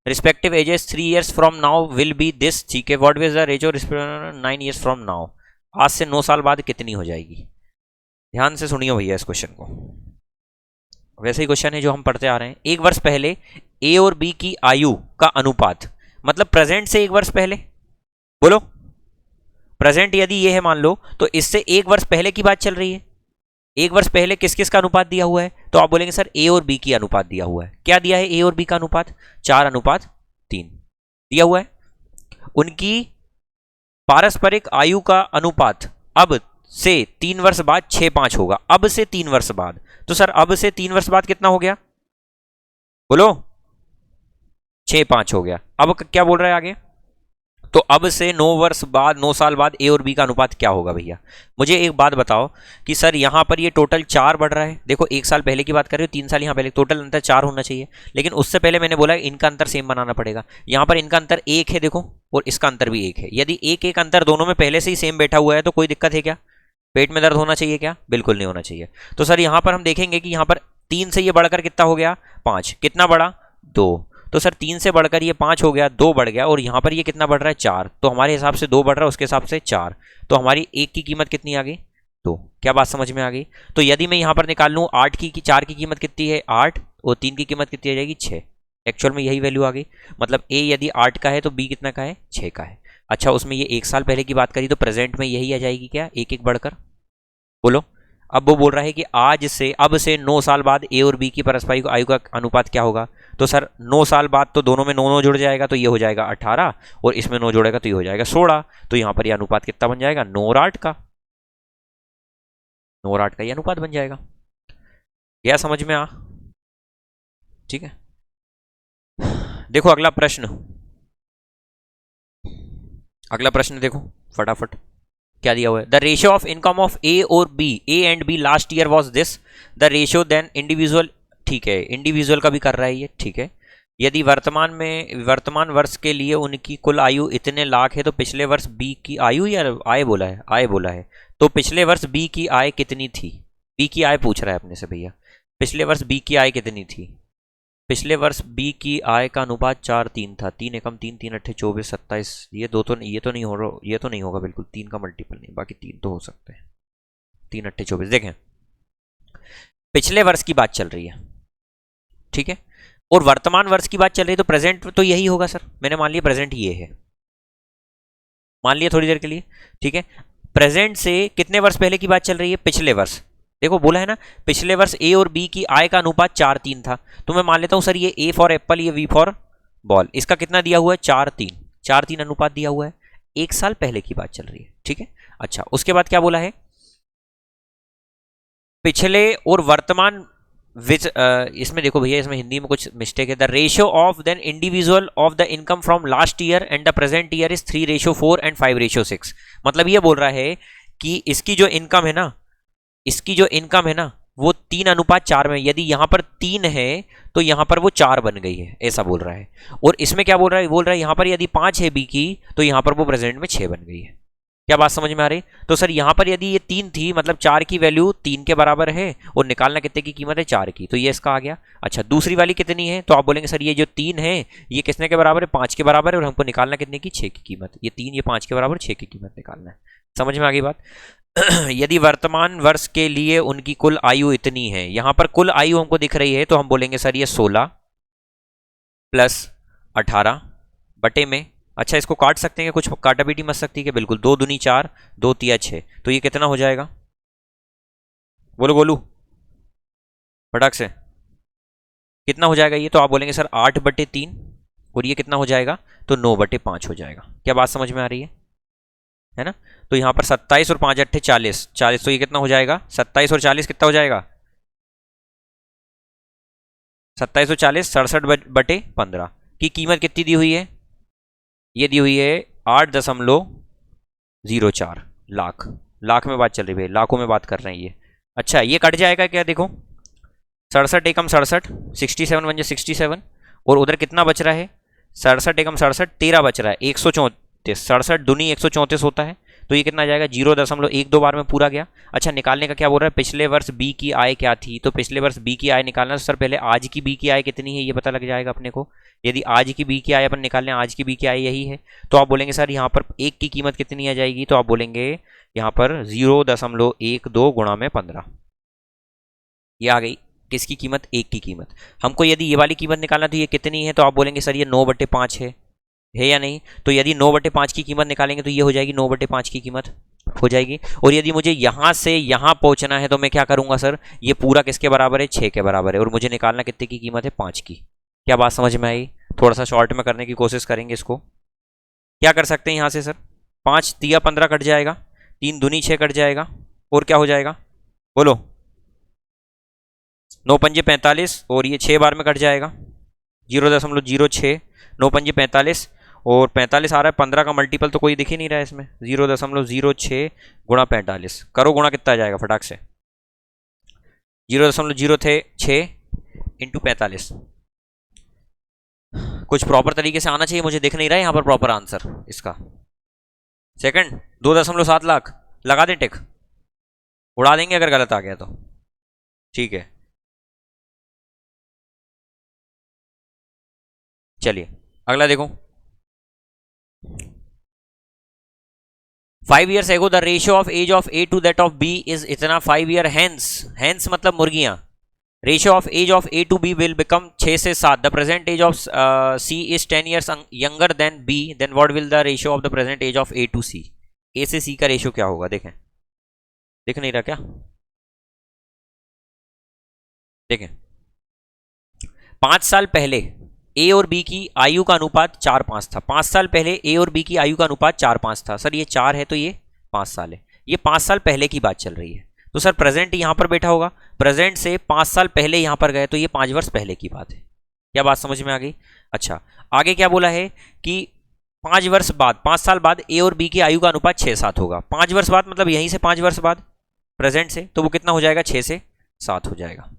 respective ages 3 years from now will be this, ठीक है। What is the ratio 9 years from now, आज से 9 साल बाद कितनी हो जाएगी? ध्यान से सुनियो भैया इस क्वेश्चन को, वैसे ही क्वेश्चन है जो हम पढ़ते आ रहे हैं। 1 वर्ष पहले ए और बी की आयु का अनुपात, मतलब प्रेजेंट से 1 वर्ष पहले, बोलो प्रेजेंट यदि ये है मान लो, तो इससे 1 वर्ष पहले की बात चल रही है। 1 वर्ष पहले किस किस का अनुपात दिया हुआ है, तो आप बोलेंगे सर ए और बी की अनुपात दिया हुआ है। क्या दिया है ए और बी का अनुपात? 4:3 दिया हुआ है। उनकी पारस्परिक आयु का अनुपात अब से 3 वर्ष बाद 6:5 होगा, अब से 3 वर्ष बाद। तो सर अब से 3 वर्ष बाद कितना हो गया, बोलो 6:5 हो गया। अब क्या बोल रहा है आगे, तो अब से 9 वर्ष बाद, 9 साल बाद ए और बी का अनुपात क्या होगा भैया? मुझे एक बात बताओ कि सर यहां पर ये टोटल 4 बढ़ रहा है, देखो 1 साल पहले की बात कर रहे हो, 3 साल यहां पहले, टोटल अंतर 4 होना चाहिए। लेकिन उससे पहले मैंने बोला इनका अंतर सेम बनाना पड़ेगा। यहां पर इनका अंतर 1 है देखो, और इसका अंतर भी 1 है। यदि 1-1 अंतर दोनों में पहले से ही सेम बैठा हुआ है तो कोई दिक्कत है क्या? पेट में दर्द होना चाहिए क्या? बिल्कुल नहीं होना चाहिए। तो सर यहां पर हम देखेंगे कि यहां पर 3 से ये बढ़कर कितना हो गया, 5। कितना बढ़ा, 2। तो सर 3 से बढ़कर ये 5 हो गया, 2 बढ़ गया, और यहां पर ये कितना बढ़ रहा है, 4। तो हमारे हिसाब से 2 बढ़ रहा है, उसके हिसाब से 4। तो हमारी 1 की कीमत कितनी आ गई, 2। क्या बात समझ में आ गई? तो यदि मैं यहां पर निकाल लूं 8 की 4 की कीमत कितनी है, 8, और 3 की कीमत कितनी आ जाएगी, 6। एक्चुअल में यही वैल्यू आ गई। मतलब ए यदि 8 का है तो बी कितना का है, 6 का है। अच्छा उसमें ये 1 साल पहले की बात करी तो प्रेजेंट में यही आ जाएगी क्या, 1-1 बढ़कर, बोलो। अब वो बोल रहा है कि आज से, अब से 9 साल बाद ए और बी की पारस्परिक आयु का अनुपात क्या होगा? तो सर 9 साल बाद तो दोनों में 9-9 जुड़ जाएगा, तो ये हो जाएगा 18, और इसमें 9 जोड़ेगा तो ये हो जाएगा 16। तो यहां पर ये अनुपात कितना बन जाएगा, 9 और 8 का, 9 और 8 का ये अनुपात बन जाएगा। क्या समझ में आ? ठीक है, देखो अगला प्रश्न, अगला प्रश्न देखो फटाफट क्या दिया हुआ है। The ratio of income of A और B, A and B last year was this, the ratio then individual, ठीक है इंडिविजुअल का भी कर रहा है ये, ठीक है। यदि वर्तमान वर्ष के लिए उनकी कुल आयु इतने लाख है तो पिछले वर्ष बी की आयु, या आय बोला है, आय बोला है, तो पिछले वर्ष बी की आय कितनी थी? बी की आय पूछ रहा है अपने से भैया, पिछले वर्ष बी की आय कितनी थी? पिछले वर्ष बी की आय का अनुपात 4:3 था। 3 एकम 3, 3 अट्ठे 24, 27। ये तो नहीं हो रहा, ये तो नहीं होगा बिल्कुल, 3 का मल्टीपल नहीं, बाकी 3 तो हो सकते हैं। 3 अट्ठे 24। देखें, पिछले वर्ष की बात चल रही है, ठीक है, और वर्तमान वर्ष की बात चल रही है, तो प्रेजेंट तो यही होगा सर। मैंने मान लिया प्रेजेंट ये है, मान लिया थोड़ी देर के लिए, ठीक है। प्रेजेंट से कितने वर्ष पहले की बात चल रही है? पिछले वर्ष। देखो बोला है ना, पिछले वर्ष ए और बी की आय का अनुपात 4:3 था। तो मैं मान लेता हूं सर ये ए फॉर एप्पल, ये वी फॉर बॉल, इसका कितना दिया हुआ है? 4:3। 4:3 अनुपात दिया हुआ है, 1 साल पहले की बात चल रही है, ठीक है। अच्छा, उसके बाद क्या बोला है? पिछले और वर्तमान विच इसमें देखो भैया, इसमें हिंदी में कुछ मिस्टेक है। The ratio of then individual of the income from last year and the present year is 3:4 and 5:6। मतलब ये बोल रहा है कि इसकी जो इनकम है ना, इसकी जो इनकम है ना, वो 3:4 में, यदि यहां पर 3 है तो यहां पर वो 4 बन गई है, ऐसा बोल रहा है। और इसमें क्या बोल रहा है? बोल रहा है यहां पर यदि 5 है बी की, तो यहां पर वो प्रेजेंट में 6 बन गई है। क्या बात समझ में आ रही? तो सर यहां पर यदि ये 3 थी, मतलब 4 की वैल्यू 3 के बराबर है और निकालना कितने की कीमत है? 4 की, तो ये इसका आ गया। अच्छा, दूसरी वाली कितनी है? तो आप बोलेंगे सर ये जो 3 है ये किसने के बराबर है? 5 के बराबर है, और हमको निकालना कितने की? 6 की कीमत। ये 3, ये 5 के बराबर, 6 की कीमत निकालना है। समझ में आ गई बात? यदि वर्तमान वर्ष के लिए उनकी कुल आयु इतनी है, यहां पर कुल आयु हमको दिख रही है, तो हम बोलेंगे सर ये 16 प्लस 18 बटे में, अच्छा इसको काट सकते हैं, कुछ काटा पीटी मत सकती है बिल्कुल। 2 दूनी 4, 2 तिया 6, तो ये कितना हो जाएगा? बोलो बोलू फटाक से, कितना हो जाएगा ये? तो आप बोलेंगे सर 8/3, और ये कितना हो जाएगा? तो 9/5 हो जाएगा। क्या बात समझ में आ रही है ना? तो यहां पर 27 और 5 अट्ठे 40, 40, तो ये कितना हो जाएगा? 27 और 40 कितना हो जाएगा? 27 और 40 67/15 की कीमत कितनी दी हुई है? ये दी हुई है 8.04 लाख। लाख में बात चल रही है, लाखों में बात कर रहे हैं ये। अच्छा, ये कट जाएगा क्या? देखो 67 एकम 67, 67 बन जाए 67, और उधर कितना बच रहा है? 67 एकम 67, 13 बच रहा है, 134। 67 दूनी 134 होता है, तो ये कितना आ जाएगा? 0.12 बार में पूरा गया। अच्छा, निकालने का क्या बोल रहा है? पिछले वर्ष बी की आय क्या थी? तो पिछले वर्ष बी की आय निकालना, तो सर पहले आज की बी की आय कितनी है ये पता लग जाएगा अपने को। यदि आज की बी की आय अपन निकालने, आज की बी की आय यही है, तो आप बोलेंगे सर यहाँ पर एक की कीमत कितनी आ जाएगी? तो आप बोलेंगे यहाँ पर 0.12 गुणा में 15, ये आ गई किसकी कीमत? एक की कीमत। हमको यदि ये वाली कीमत निकालना, तो ये कितनी है? तो आप बोलेंगे सर ये 9/5 है या नहीं? तो यदि 9/5 की कीमत निकालेंगे, तो ये हो जाएगी 9/5 की कीमत हो जाएगी। और यदि मुझे यहां से यहां पहुंचना है, तो मैं क्या करूंगा सर? ये पूरा किसके बराबर है? 6 के बराबर है, और मुझे निकालना कितने की कीमत है? 5 की। क्या बात समझ में आई? थोड़ा सा शॉर्ट में करने की कोशिश करेंगे इसको। क्या कर सकते हैं यहां से सर? 5 तिया 15 कट जाएगा, 3 दूनी 6 कट जाएगा, और क्या हो जाएगा? बोलो। 9 पंजे 45, और ये 6 बार में कट जाएगा, 0.06। 9 पंजे 45, और 45 आ रहा है, 15 का मल्टीपल तो कोई दिख ही नहीं रहा है इसमें। 0.06 गुणा 45 करो, गुणा कितना आ जाएगा फटाक से? 0.06 इंटू 45। कुछ प्रॉपर तरीके से आना चाहिए, मुझे दिख नहीं रहा है यहाँ पर प्रॉपर आंसर इसका। सेकंड 2.7 लाख लगा दें टिक, उड़ा देंगे अगर गलत आ गया तो, ठीक है। चलिए अगला देखो। 5 years ago the ratio of age of A to that of B is इतना 5 year hence मतलब मुर्गियां। Ratio of age of A to B will become 6 से 7। The present age of C is 10 years younger than B, then what will the ratio of the present age of A to C? A से C का ratio क्या होगा? देखें, दिख नहीं रहा क्या? देखें, 5 साल पहले ए और बी की आयु का अनुपात 4:5 था। 5 साल पहले ए और बी की आयु का अनुपात 4:5 था। सर ये 4 है तो ये 5 साल है, ये 5 साल पहले की बात चल रही है। तो सर प्रेजेंट यहां पर बैठा होगा, प्रेजेंट से 5 साल पहले यहां पर गए, तो ये 5 वर्ष पहले की बात है। क्या बात समझ में आ गई? अच्छा, आगे क्या बोला है कि 5 वर्ष बाद, 5 साल बाद ए और बी की आयु का अनुपात 6:7 होगा। 5 वर्ष बाद मतलब यहीं से 5 वर्ष बाद प्रेजेंट से, तो वो कितना हो जाएगा? 6 से 7 हो जाएगा।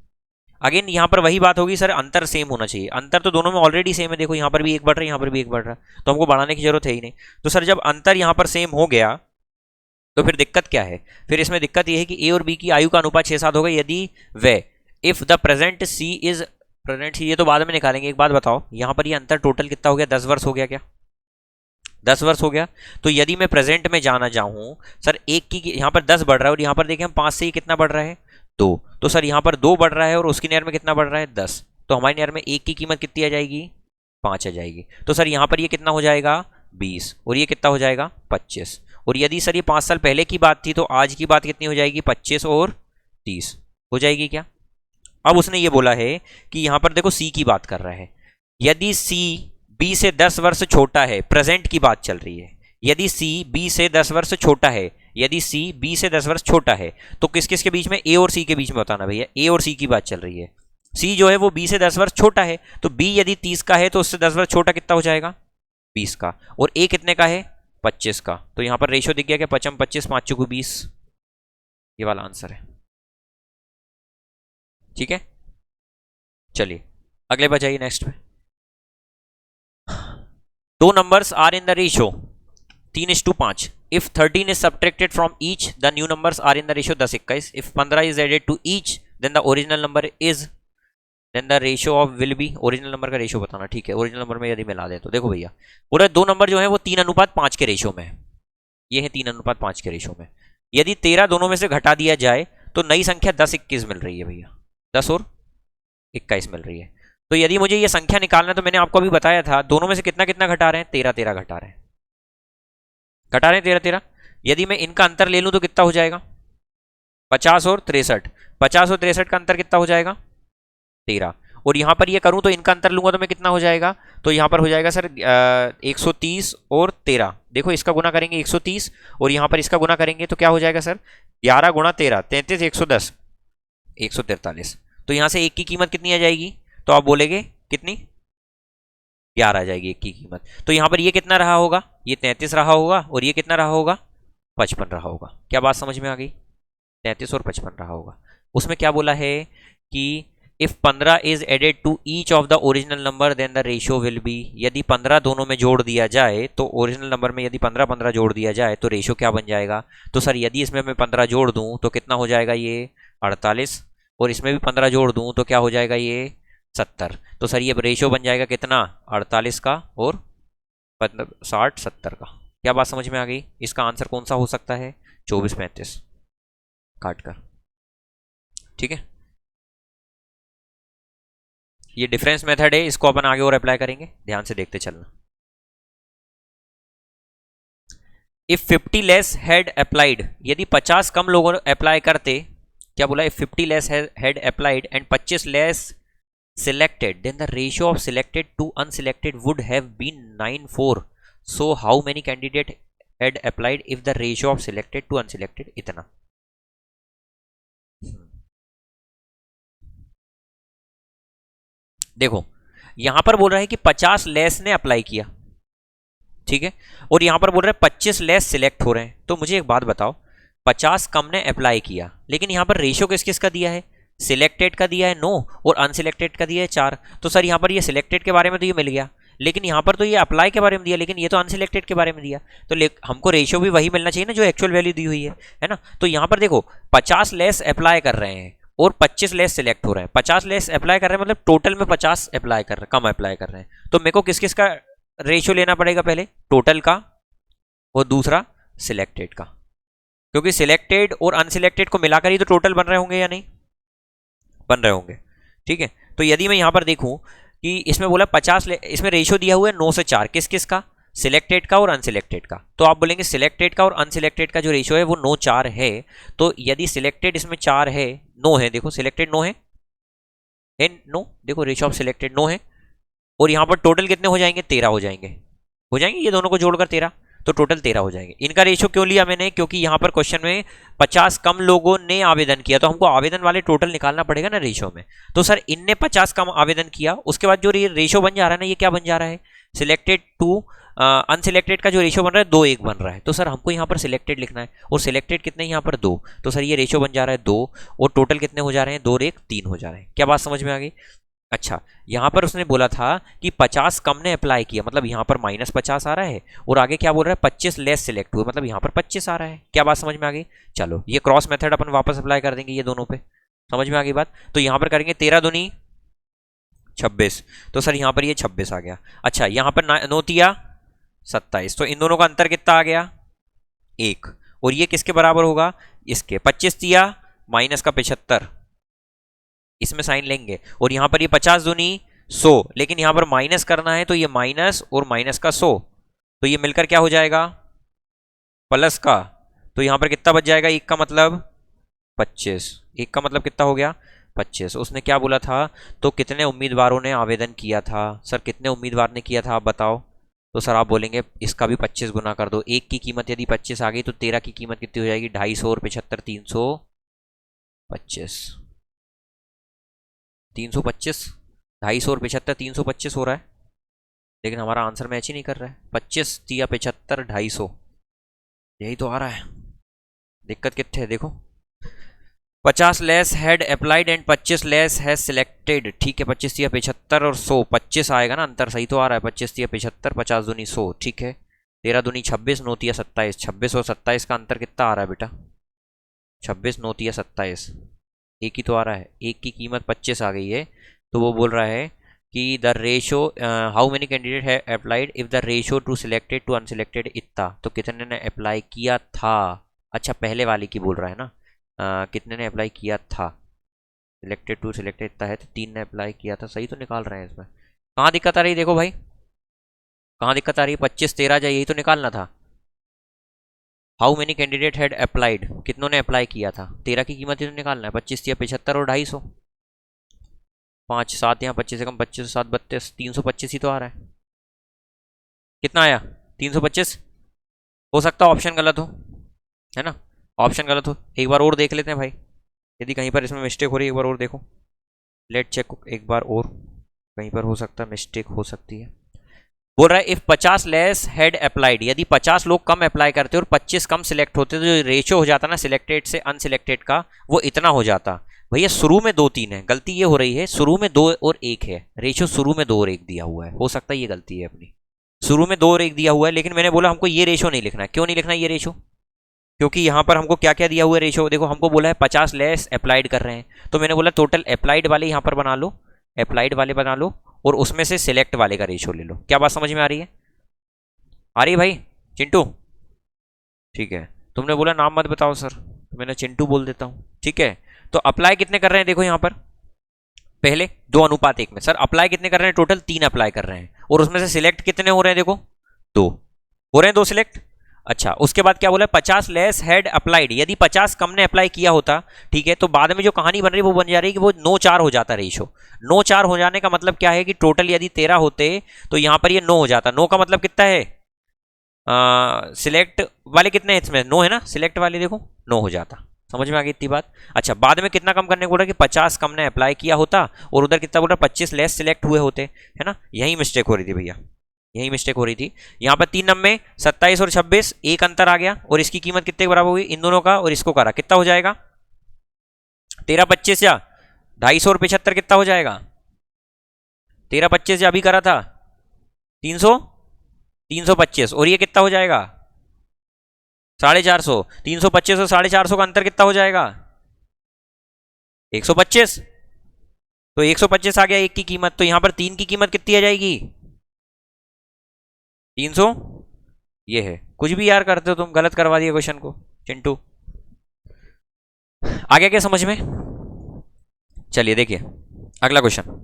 अगेन यहां पर वही बात होगी सर, अंतर सेम होना चाहिए। अंतर तो दोनों में ऑलरेडी सेम है, देखो यहां पर भी 1 बढ़ रहा है, यहां पर भी 1 बढ़ रहा है, तो हमको बढ़ाने की जरूरत है ही नहीं। तो सर जब अंतर यहां पर सेम हो गया, तो फिर दिक्कत क्या है? फिर इसमें दिक्कत यह है कि ए और बी की आयु का अनुपात 6:7 होगा यदि वे, if the present C is present ये तो बाद में निकालेंगे। एक बात बताओ, यहाँ पर ये अंतर टोटल कितना हो गया? 10 वर्ष हो गया क्या? 10 वर्ष हो गया। तो यदि मैं प्रेजेंट में जाना चाहूँ सर, एक की यहाँ पर 10 बढ़ रहा है और यहाँ पर देखें हम 5 से ही कितना बढ़ रहा है? 2। तो सर यहाँ पर 2 बढ़ रहा है और उसकी नियर में कितना बढ़ रहा है? 10। तो हमारी नियर में एक की कीमत कितनी आ जाएगी? 5 आ जाएगी। तो सर यहाँ पर ये कितना हो जाएगा? 20। और ये कितना हो जाएगा? 25। और यदि सर ये 5 साल पहले की बात थी तो आज की बात कितनी हो जाएगी? 25 और 30 हो जाएगी क्या? अब उसने ये बोला है कि यहां पर देखो सी की बात कर रहा है। यदि सी बी से 10 वर्ष छोटा है, प्रेजेंट की बात चल रही है, यदि सी बी से 10 वर्ष छोटा है, यदि सी बी से 10 वर्ष छोटा है तो किस किस के बीच में? ए और सी के बीच में बताना भैया। ए और सी की बात चल रही है। सी जो है वो बी से 10 वर्ष छोटा है, तो बी यदि 30 का है तो उससे 10 वर्ष छोटा कितना हो जाएगा? 20 का। और ए कितने का है? 25 का। तो यहां पर रेशियो दिख गया क्या? 5 25 5 चौको 20। ये वाला आंसर है। ठीक है, चलिए अगले पर जाइए, नेक्स्ट पे। दो numbers are in the ratio 3:5। If 13 is subtracted from each the new numbers are in the ratio 10 21। If 15 is added to each then the original number is, then the ratio of will be. Original number का ratio बताना। ठीक है, original number में यदि मिला दे तो देखो भैया, पूरे दो नंबर जो है वो 3:5 के रेशियो में है। ये है 3:5 के रेशियो में। यदि 13 दोनों में से घटा दिया जाए तो नई संख्या 10 21 मिल रही है भैया। 10 और 21 मिल रही है। तो यदि मुझे ये संख्या निकालना है तो मैंने आपको अभी बताया था दोनों में से कितना कितना घटा रहे हैं? 13 13 घटा रहे हैं, 13 13। यदि मैं इनका अंतर ले लूं तो कितना हो जाएगा? 50 और 63। 50 और 63 का अंतर कितना हो जाएगा? 13। और यहां पर ये करूं तो इनका अंतर लूंगा तो मैं कितना हो जाएगा? तो यहां पर हो जाएगा सर 130 और 13। देखो इसका गुना करेंगे 130 और यहां पर इसका गुना करेंगे तो क्या हो जाएगा सर? 11 गुणा 13 33 110 143। तो यहां से एक की कीमत कितनी आ जाएगी? तो आप बोलेंगे कितनी? 11 आ जाएगी एक की कीमत। तो यहां पर ये कितना रहा होगा? ये 33 रहा होगा और ये कितना रहा होगा? 55 रहा होगा। क्या बात समझ में आ गई? 33 और 55 रहा होगा। उसमें क्या बोला है कि if 15 is added to each of the original number then the ratio will be. यदि 15 दोनों में जोड़ दिया जाए तो ओरिजिनल नंबर में यदि 15 15 जोड़ दिया जाए तो रेशियो क्या बन जाएगा? तो सर यदि इसमें मैं 15 जोड़ दूं तो कितना हो जाएगा? ये 48। और इसमें भी 15 जोड़ दूं तो क्या हो जाएगा? ये 70। तो सर ये रेशियो बन जाएगा कितना? 48 का और 60 70 का। क्या बात समझ में आ गई? इसका आंसर कौन सा हो सकता है? 24 35 काट कर। ठीक है, ये डिफरेंस मेथड है, इसको अपन आगे और अप्लाई करेंगे, ध्यान से देखते चलना। इफ 50 लेस हैड अप्लाइड, यदि 50 कम लोगों ने अप्लाई करते, क्या बोला? If 50 less had applied and 25 less selected then the ratio of selected to unselected would have been 9:4. So how many candidate had applied if the ratio of selected to unselected इतना? देखो यहां पर बोल रहा है कि 50 लेस ने apply किया, ठीक है, और यहां पर बोल रहा है 25 लेस सिलेक्ट हो रहे हैं। तो मुझे एक बात बताओ, 50 कम ने अप्लाई किया लेकिन यहां पर रेशियो किस किस का दिया है? सिलेक्टेड का दिया है 9 और अनसिलेक्टेड का दिया है 4। तो सर यहां पर ये सिलेक्टेड के बारे में तो ये मिल गया, लेकिन यहां पर तो ये अप्लाई के बारे में दिया, लेकिन ये तो अनसिलेक्टेड के बारे में दिया। तो हमको रेशियो भी वही मिलना चाहिए ना जो एक्चुअल वैल्यू दी हुई है ना। तो यहां पर देखो 50 लेस अप्लाई कर रहे हैं और 25 लेस सिलेक्ट हो रहे हैं। 50 लेस अप्लाई कर रहे हैं मतलब टोटल में 50 अप्लाई कर रहे हैं, कम अप्लाई कर रहे हैं। तो मेरे को किस किस का रेशियो लेना पड़ेगा? पहले टोटल का और दूसरा सिलेक्टेड का, क्योंकि सिलेक्टेड और अनसिलेक्टेड को मिलाकर ही तो टोटल बन रहे होंगे या नहीं? बन रहे होंगे। ठीक है, तो यदि मैं यहां पर देखूं कि इसमें बोला 50, इसमें रेशियो दिया हुआ है 9 से 4, किस किस का? सिलेक्टेड का और अनसिलेक्टेड का। तो आप बोलेंगे सिलेक्टेड का और अनसिलेक्टेड का जो रेशियो है वो 9 4 है। तो यदि सिलेक्टेड इसमें 4 है, 9 है, देखो सिलेक्टेड 9 है 9, देखो रेशियो ऑफ सिलेक्टेड 9 है और यहां पर टोटल कितने हो जाएंगे? 13 हो जाएंगे, ये दोनों को जोड़कर 13, तो टोटल 13 हो जाएंगे। इनका रेशियो क्यों लिया मैंने? क्योंकि यहां पर क्वेश्चन में 50 कम लोगों ने आवेदन किया, तो हमको आवेदन वाले टोटल निकालना पड़ेगा ना रेशियो में। तो सर इनने 50 कम आवेदन किया, उसके बाद जो रेशियो बन जा रहा है ना, ये क्या बन जा रहा है? सिलेक्टेड टू अनसिलेक्टेड का जो रेशियो बन रहा है 2:1 बन रहा है। तो सर हमको यहाँ पर सिलेक्टेड लिखना है और सिलेक्टेड कितने यहाँ पर 2, तो सर ये रेशियो बन जा रहा है 2 और टोटल कितने हो जा रहे हैं? 2 और 1 3 हो जा रहे हैं। क्या बात समझ में आ गई? अच्छा, यहां पर उसने बोला था कि 50 कम ने अप्लाई किया, मतलब यहां पर -50 आ रहा है और आगे क्या बोल रहा है? 25 लेस सिलेक्ट हुए, मतलब यहां पर 25 आ रहा है। क्या बात समझ में आ गई? चलो ये क्रॉस मेथड अपन वापस अप्लाई कर देंगे ये दोनों पे, समझ में आ गई बात? तो यहां पर करेंगे 13 दूनी 26, तो सर यहाँ पर ये 26 आ गया। अच्छा यहाँ पर 9 तिया 27, तो इन दोनों का अंतर कितना आ गया 1, और ये किसके बराबर होगा इसके, 25 तिया माइनस का 75, इसमें साइन लेंगे, और यहाँ पर ये 50 दूनी 100, लेकिन यहाँ पर माइनस करना है तो ये माइनस और माइनस का 100, तो ये मिलकर क्या हो जाएगा प्लस का, तो यहाँ पर कितना बच जाएगा 1 का मतलब 25, 1 का मतलब कितना हो गया 25। उसने क्या बोला था, तो कितने उम्मीदवारों ने आवेदन किया था, सर कितने उम्मीदवार ने किया था आप बताओ, तो सर आप बोलेंगे इसका भी 25 गुना कर दो, 1 की कीमत यदि 25 आ गई तो 13 की कीमत कितनी हो जाएगी 250 और 75 325, 325, 250 और 75 325 हो रहा है, लेकिन हमारा आंसर मैच ही नहीं कर रहा है, 25 या 75 250 यही तो आ रहा है, दिक्कत कितने है देखो, 50 less had applied and 25 less has selected, ठीक है 25 या 75 और 100, 25 आएगा ना अंतर, सही तो आ रहा है 25 या 75, 50 दूनी 100, ठीक है 13 दूनी 26, 9 या 27, 26 और 27 का अंतर कितना आ रहा है बेटा 26, 9 या 27, एक ही तो आ रहा है, एक की कीमत 25 आ गई है, तो वो बोल रहा है कि the ratio how many candidate है applied if the ratio to selected to unselected इतना, तो कितने ने अप्लाई किया था, अच्छा पहले वाले की बोल रहा है ना, कितने ने अप्लाई किया था, सिलेक्टेड टू सिलेक्टेड इतना है तो 3 ने अप्लाई किया था, सही तो निकाल रहे हैं इसमें, कहाँ दिक्कत आ रही है देखो भाई, कहाँ दिक्कत आ रही है 25 13 जाए यही तो निकालना था, how many candidate had applied, कितनों ने अप्लाई किया था, 13 की कीमत ही तो निकालना है, 25 या 75 और 250, 5 7 यहाँ 25 से कम 25 7 32 325 ही तो आ रहा है, कितना आया 325, हो सकता है ऑप्शन गलत हो, है ना ऑप्शन गलत हो, एक बार और देख लेते हैं भाई, यदि कहीं पर इसमें मिस्टेक हो रही है एक बार और देखो, लेट चेक एक बार और, कहीं पर हो सकता है मिस्टेक हो सकती है, बोल रहा है इफ 50 लेस हैड अप्लाइड, यदि 50 लोग कम अप्लाई करते और 25 कम सिलेक्ट होते तो जो रेशियो हो जाता ना सिलेक्टेड से अनसिलेक्टेड का वो इतना हो जाता, भैया शुरू में 2 3 है, गलती ये हो रही है शुरू में 2 और 1 है, रेशियो शुरू में 2 और 1 दिया हुआ है, हो सकता है ये गलती है अपनी, शुरू में 2 और 1 दिया हुआ है, लेकिन मैंने बोला हमको ये रेशियो नहीं लिखना है, क्यों नहीं लिखना ये रेशियो, क्योंकि यहाँ पर हमको क्या क्या दिया हुआ है रेशियो, देखो हमको बोला है 50 लेस अप्लाइड कर रहे हैं, तो मैंने बोला टोटल अप्लाइड वाले यहाँ पर बना लो, अप्लाइड वाले बना लो और उसमें से सिलेक्ट वाले का रेशियो ले लो, क्या बात समझ में आ रही है, आ रही है भाई चिंटू, ठीक है तुमने बोला नाम मत बताओ सर, तो मैंने चिंटू बोल देता हूँ, ठीक है, तो अप्लाई कितने कर रहे हैं देखो यहाँ पर, पहले 2:1 में, सर अप्लाई कितने कर रहे हैं टोटल 3 अप्लाई कर रहे हैं, और उसमें से सिलेक्ट कितने हो रहे हैं देखो 2 हो रहे हैं, 2 सिलेक्ट, अच्छा उसके बाद क्या बोला 50 लेस हैड अप्लाइड, यदि 50 कम ने अप्लाई किया होता, ठीक है, तो बाद में जो कहानी बन रही है वो बन जा रही है कि वो 9-4 हो जाता रेशो, 9-4 हो जाने का मतलब क्या है कि टोटल यदि 13 होते तो यहां पर ये 9 हो जाता, 9 का मतलब कितना है, सिलेक्ट वाले कितने हैं इसमें 9 है ना, सिलेक्ट वाले देखो 9 हो जाता, समझ में आ गई इतनी बात, अच्छा बाद में कितना कम करने को बोला कि 50 कम ने अप्लाई किया होता और उधर कितना बोला 25 लेस सिलेक्ट हुए होते, है ना, यही मिस्टेक हो रही थी भैया, यही मिस्टेक हो रही थी, यहाँ पर 3 नंबर 27 और 26 एक अंतर आ गया, और इसकी कीमत कितने के बराबर हुई इन दोनों का, और इसको करा कितना हो जाएगा 13 25 या 250 और 75 कितना हो जाएगा, 13 25 या अभी करा था 300 325, और ये कितना हो जाएगा 450, 325 और 450 का अंतर कितना हो जाएगा 125, तो 125 आ गया एक की कीमत, तो यहां पर 3 की कीमत कितनी आ जाएगी 300, ये है, कुछ भी यार करते हो तुम, गलत करवा दिया क्वेश्चन को चिंटू, आ गया क्या समझ में, चलिए देखिए अगला question,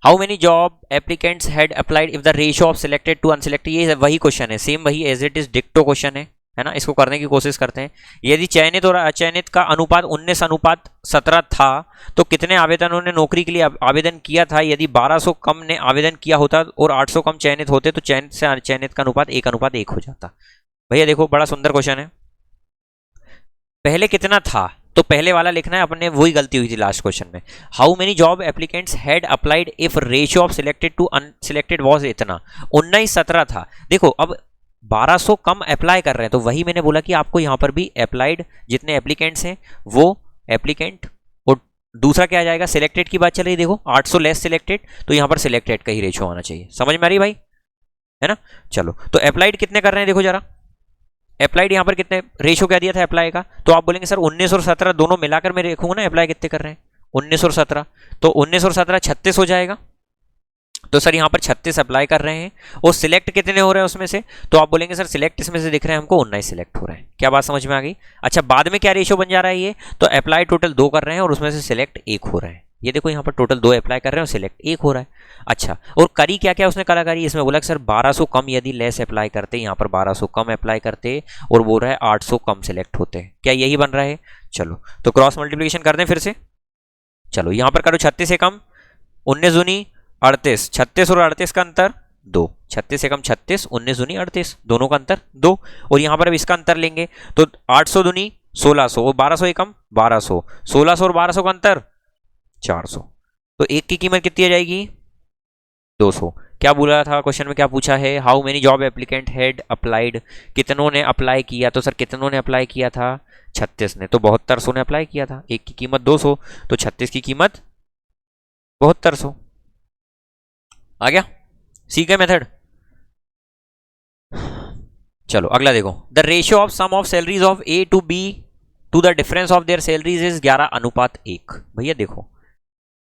how many job applicants had applied if the ratio of selected to unselected, ये वही क्वेश्चन है, सेम वही एज इट इज डिक्टो क्वेश्चन है ना, इसको करने की कोशिश करते हैं, यदि चयनित और अचयनित का अनुपात 19:17 था तो कितने आवेदनों ने नौकरी के लिए आवेदन किया था, यदि 1200 कम ने आवेदन किया होता और 800 कम चयनित होते तो चयनित से अचयनित का अनुपात 1:1 हो जाता, भैया देखो बड़ा सुंदर क्वेश्चन है, पहले कितना था, तो पहले वाला लिखना है, अपने वही गलती हुई थी लास्ट क्वेश्चन में, how many job applicants had applied if ratio of selected to unselected was इतना, 19:17 था, देखो अब 1200 कम अप्लाई कर रहे हैं, तो वही मैंने बोला कि आपको यहां पर भी अप्लाइड जितने एप्लीकेंट्स हैं वो एप्लीकेंट, और दूसरा क्या आ जाएगा सिलेक्टेड की बात चल रही, देखो 800 लेस सिलेक्टेड, तो यहां पर सिलेक्टेड का ही रेशियो आना चाहिए, समझ में आ रही भाई, है ना, चलो तो अप्लाइड कितने कर रहे हैं देखो जरा, अप्लाइड यहां पर कितने रेशियो क्या दिया था अप्लाई का, तो आप बोलेंगे सर 19 और 17 दोनों मिलाकर मैं देखूंगा ना अप्लाई कितने कर रहे हैं, 19 और 17, तो 19 और 17 36 हो जाएगा। तो सर यहाँ पर 36 अप्लाई कर रहे हैं और सिलेक्ट कितने हो रहे हैं उसमें से, तो आप बोलेंगे सर सिलेक्ट इसमें से दिख रहे हैं हमको 19 सिलेक्ट हो रहे हैं। क्या बात समझ में आ गई? अच्छा, बाद में क्या रेशियो बन जा रहा है ये, तो अप्लाई टोटल 2 कर रहे हैं और उसमें से सिलेक्ट 1 हो रहा है। ये देखो यहाँ पर टोटल 2 अप्लाई कर रहे हैं और सिलेक्ट 1 हो रहा है। अच्छा, और करी क्या क्या उसने कलाकारी, इसमें बोला कि सर 1200 कम यदि लेस अप्लाई करते, यहाँ पर 1200 कम अप्लाई करते और बोल रहा है 800 कम सिलेक्ट होते हैं। क्या यही बन रहा है? चलो तो क्रॉस मल्टीप्लिकेशन कर दें फिर से। चलो यहाँ पर करो 36 से कम 19 दूनी 38, 36 और 38 का अंतर 2, 36 से कम 36, 19 दूनी 38, दोनों का अंतर 2। और यहाँ पर अब इसका अंतर लेंगे तो 800 दूनी 1600 और 1200 एकम 1200, 1600 और 1200 का अंतर 400। तो एक की कीमत कितनी आ जाएगी? 200। क्या बोला था क्वेश्चन में, क्या पूछा है? How many job applicant had applied, कितनों ने अप्लाई किया? तो सर कितनों ने अप्लाई किया था? 36 ने, तो 7200 ने अप्लाई किया था। एक की कीमत 200, तो 36 की कीमत 7200। आ गया? सी का मेथड। चलो अगला देखो, the ratio of sum of salaries of A to B to the difference of their salaries is 11:1। भैया देखो,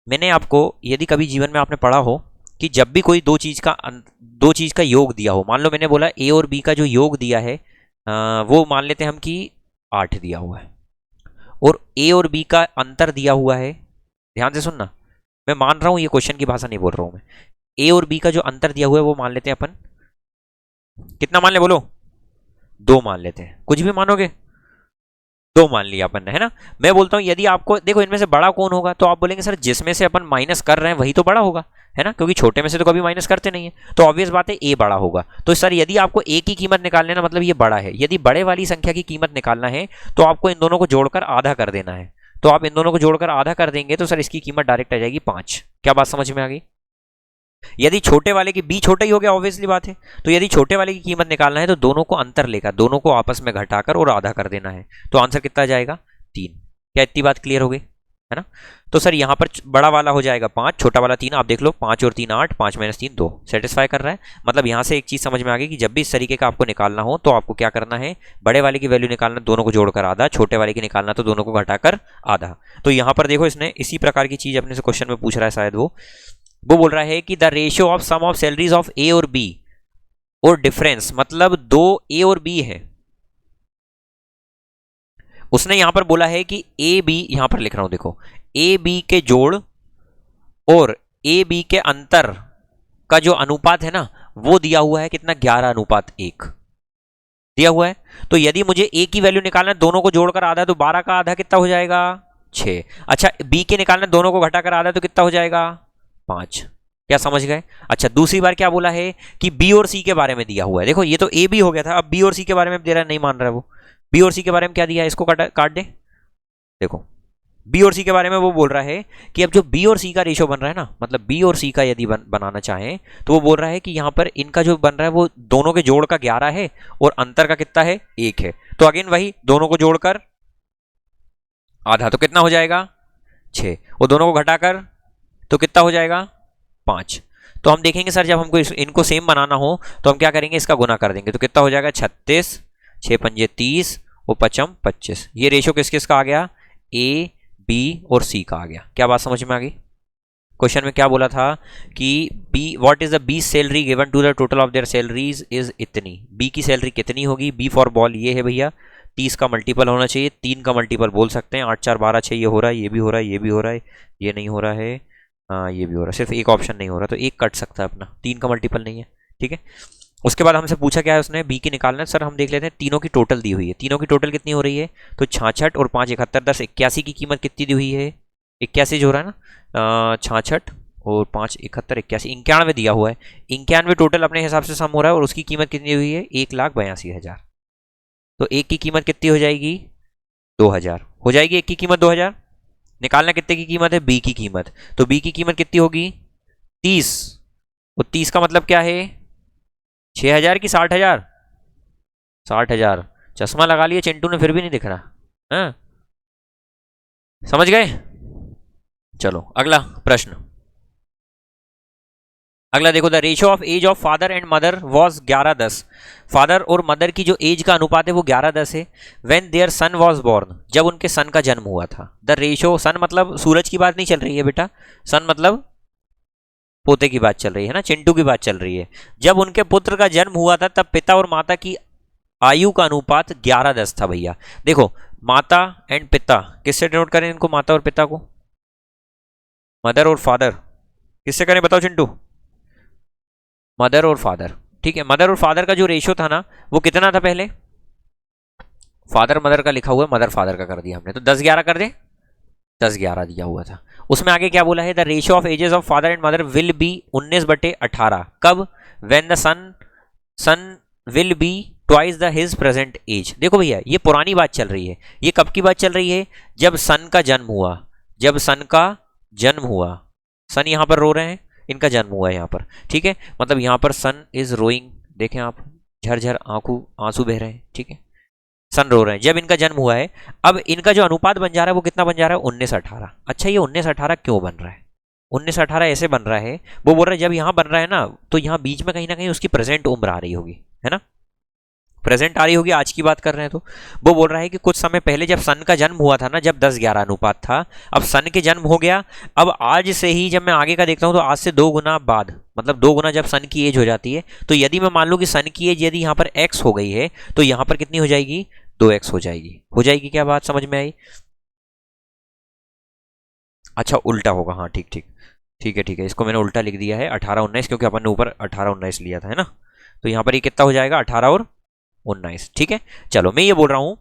मैंने आपको यदि कभी जीवन में आपने पढ़ा हो कि जब भी कोई दो चीज का योग दिया हो, मान लो मैंने बोला ए और बी का जो योग दिया है वो मान लेते हैं हम कि 8 दिया हुआ है, और ए और बी का अंतर दिया हुआ है, ध्यान से सुनना, मैं मान रहा हूं ये क्वेश्चन की भाषा नहीं बोल रहा हूं मैं, ए और बी का जो अंतर दिया हुआ है वो मान लेते हैं अपन, कितना मान ले बोलो? 2 मान लेते हैं, कुछ भी मानोगे? 2 मान लिया अपन ने, है ना। मैं बोलता हूं यदि आपको देखो इनमें से बड़ा कौन होगा, तो आप बोलेंगे सर जिसमें से अपन माइनस कर रहे हैं वही तो बड़ा होगा, है ना, क्योंकि छोटे में से तो कभी माइनस करते नहीं है, तो ऑब्वियस बात है ए बड़ा होगा। तो सर यदि आपको ए की कीमत निकालना है, मतलब ये बड़ा है, यदि बड़े वाली संख्या की कीमत निकालना है तो आपको इन दोनों को जोड़कर आधा कर देना है। तो आप इन दोनों को जोड़कर आधा कर देंगे तो सर इसकी कीमत डायरेक्ट आ जाएगी 5। क्या बात समझ में आ गई? यदि छोटे वाले की बी छोटा ही हो गया, ऑब्वियसली बात है, तो यदि छोटे वाले की कीमत निकालना है तो दोनों को अंतर लेकर दोनों को आपस में घटाकर और आधा कर देना है, तो आंसर कितना जाएगा? 3। क्या इतनी बात क्लियर हो गई, है ना? तो सर यहाँ पर बड़ा वाला हो जाएगा 5, छोटा वाला 3। आप देख लो 5 और 3 8, 5 - 3 2, सेटिस्फाई कर रहा है। मतलब यहाँ से एक चीज समझ में आ गई कि जब भी इस तरीके का आपको निकालना हो तो आपको क्या करना है, बड़े वाले की वैल्यू निकालना दोनों को जोड़कर आधा, छोटे वाले की निकालना तो दोनों को घटाकर आधा। तो यहाँ पर देखो इसने इसी प्रकार की चीज अपने से क्वेश्चन में पूछ रहा है शायद, वो बोल रहा है कि the ratio of sum of salaries of A और बी और डिफरेंस, मतलब 2 ए और बी है, उसने यहां पर बोला है कि ए बी, यहां पर लिख रहा हूं देखो, ए बी के जोड़ और ए बी के अंतर का जो अनुपात है ना वो दिया हुआ है कितना? 11:1 दिया हुआ है। तो यदि मुझे ए की वैल्यू निकालना है दोनों को जोड़कर आधा, तो 12 का आधा कितना हो जाएगा? 6। अच्छा, बी के निकालना है दोनों को घटाकर आधा, तो कितना हो जाएगा? 5। क्या समझ गए? अच्छा, दूसरी बार क्या बोला है कि बी और सी के बारे में दिया हुआ है। देखो ये तो ए बी हो गया था, अब बी और सी के बारे में दे रहा है, नहीं मान रहा है वो। बी और सी के बारे में क्या दिया है, इसको काट दे। देखो बी और सी के बारे में वो बोल रहा है कि अब जो बी और सी का रेशियो बन रहा है ना, मतलब बी और सी का यदि बनाना चाहें तो वो बोल रहा है कि यहां पर इनका जो बन रहा है वो दोनों के जोड़ का 11 है और अंतर का कितना है? 1 है। तो अगेन वही दोनों को जोड़कर आधा, तो कितना हो जाएगा? 6, और दोनों को घटाकर तो कितना हो जाएगा? 5। तो हम देखेंगे सर जब हमको इनको सेम बनाना हो तो हम क्या करेंगे, इसका गुना कर देंगे, तो कितना हो जाएगा? 36, 6 पंजे 30 और 5 25। ये रेशियो किस किस का आ गया? ए बी और सी का आ गया। क्या बात समझ में आ गई? क्वेश्चन में क्या बोला था कि B, what is the B salary given to the total of their salaries is इतनी। बी की सैलरी कितनी होगी? बी फॉर बॉल ये है भैया, 30 का मल्टीपल होना चाहिए, 3 का मल्टीपल बोल सकते हैं, 8 4 12 6 ये हो रहा है, ये भी हो रहा है, ये भी हो रहा है, ये नहीं हो रहा है, हाँ ये भी हो रहा है, सिर्फ एक ऑप्शन नहीं हो रहा, तो एक कट सकता है अपना, 3 का मल्टीपल नहीं है, ठीक है। उसके बाद हमसे पूछा क्या है उसने, बी की निकालना है। सर हम देख लेते हैं, तीनों की टोटल दी हुई है, तीनों की टोटल कितनी हो रही है? तो 66 और 5 71 10 81 की कीमत कितनी दी हुई है? 81 जो हो रहा है ना, 66 और 5 71 81 91 दिया हुआ है, 91 टोटल अपने हिसाब से सम हो रहा है और उसकी कीमत कितनी हुई है? 1,82,000। तो एक की कीमत कितनी हो जाएगी? 2000 हो जाएगी। एक की कीमत 2000। निकालना कितने की कीमत है? बी की कीमत। तो बी की कीमत कितनी होगी? 30। और 30 का मतलब क्या है? 6000 की 60,000? 60,000। चश्मा लगा लिया चिंटू ने फिर भी नहीं दिख रहा, हाँ समझ गए? चलो अगला प्रश्न। अगला देखो, the ratio of age of father and mother was 11:10। Father और मदर की जो एज का अनुपात है वो 11:10 है। When their son was born, जब उनके सन का जन्म हुआ था। द रेशियो, सन मतलब सूरज की बात नहीं चल रही है बेटा, सन मतलब पोते की बात चल रही है ना, चिंटू की बात चल रही है। जब उनके पुत्र का जन्म हुआ था तब पिता और माता की आयु का अनुपात 11:10 था भैया। देखो, माता एंड पिता, किससे डिनोट करें इनको, माता और पिता को? मदर और फादर, किससे करें बताओ चिंटू? मदर और फादर, ठीक है। मदर और फादर का जो रेशियो था ना वो कितना था पहले? फादर मदर का लिखा हुआ है, मदर फादर का कर दिया हमने, तो 10-11 कर दे, 10-11 दिया हुआ था। उसमें आगे क्या बोला है, the ratio of ages of father and mother will be 19/18। कब? When the son will be twice the his present age. देखो भैया, ये पुरानी बात चल रही है। ये कब की बात चल रही है? जब सन का जन्म हुआ, जब सन का जन्म हुआ। सन यहां पर रो रहे हैं, इनका जन्म हुआ है यहां पर, ठीक है। मतलब यहां पर सन इज रोइंग, देखें आप, झरझर आंसू बह रहे हैं, ठीक है। सन रो रहे हैं जब इनका जन्म हुआ है। अब इनका जो अनुपात बन जा रहा है वो कितना बन जा रहा है? 19:18। अच्छा, ये 19:18 क्यों बन रहा है? 19:18 ऐसे बन रहा है, वो बोल रहा है जब यहां बन रहा है ना तो यहां बीच में कहीं ना कहीं उसकी प्रेजेंट उम्र आ रही होगी, है ना, प्रेजेंट आ रही होगी, आज की बात कर रहे हैं। तो वो बोल रहा है कि कुछ समय पहले जब सन का जन्म हुआ था ना, जब 10-11 अनुपात था, अब सन के जन्म हो गया। अब आज से ही जब मैं आगे का देखता हूं तो आज से 2 गुना बाद, मतलब 2 गुना जब सन की एज हो जाती है, तो यदि मैं मान लूं कि सन की एज यदि यहां पर x हो गई है तो यहां पर कितनी हो जाएगी? 2x हो जाएगी। हो जाएगी, क्या बात समझ में आई? अच्छा, उल्टा होगा, हाँ ठीक ठीक, ठीक है ठीक है, इसको मैंने उल्टा लिख दिया है 18-19, क्योंकि अपन ने ऊपर 18-19 लिया था, है ना। तो यहां पर ये कितना हो जाएगा? 18 और 19, ठीक है। चलो, मैं ये बोल रहा हूं,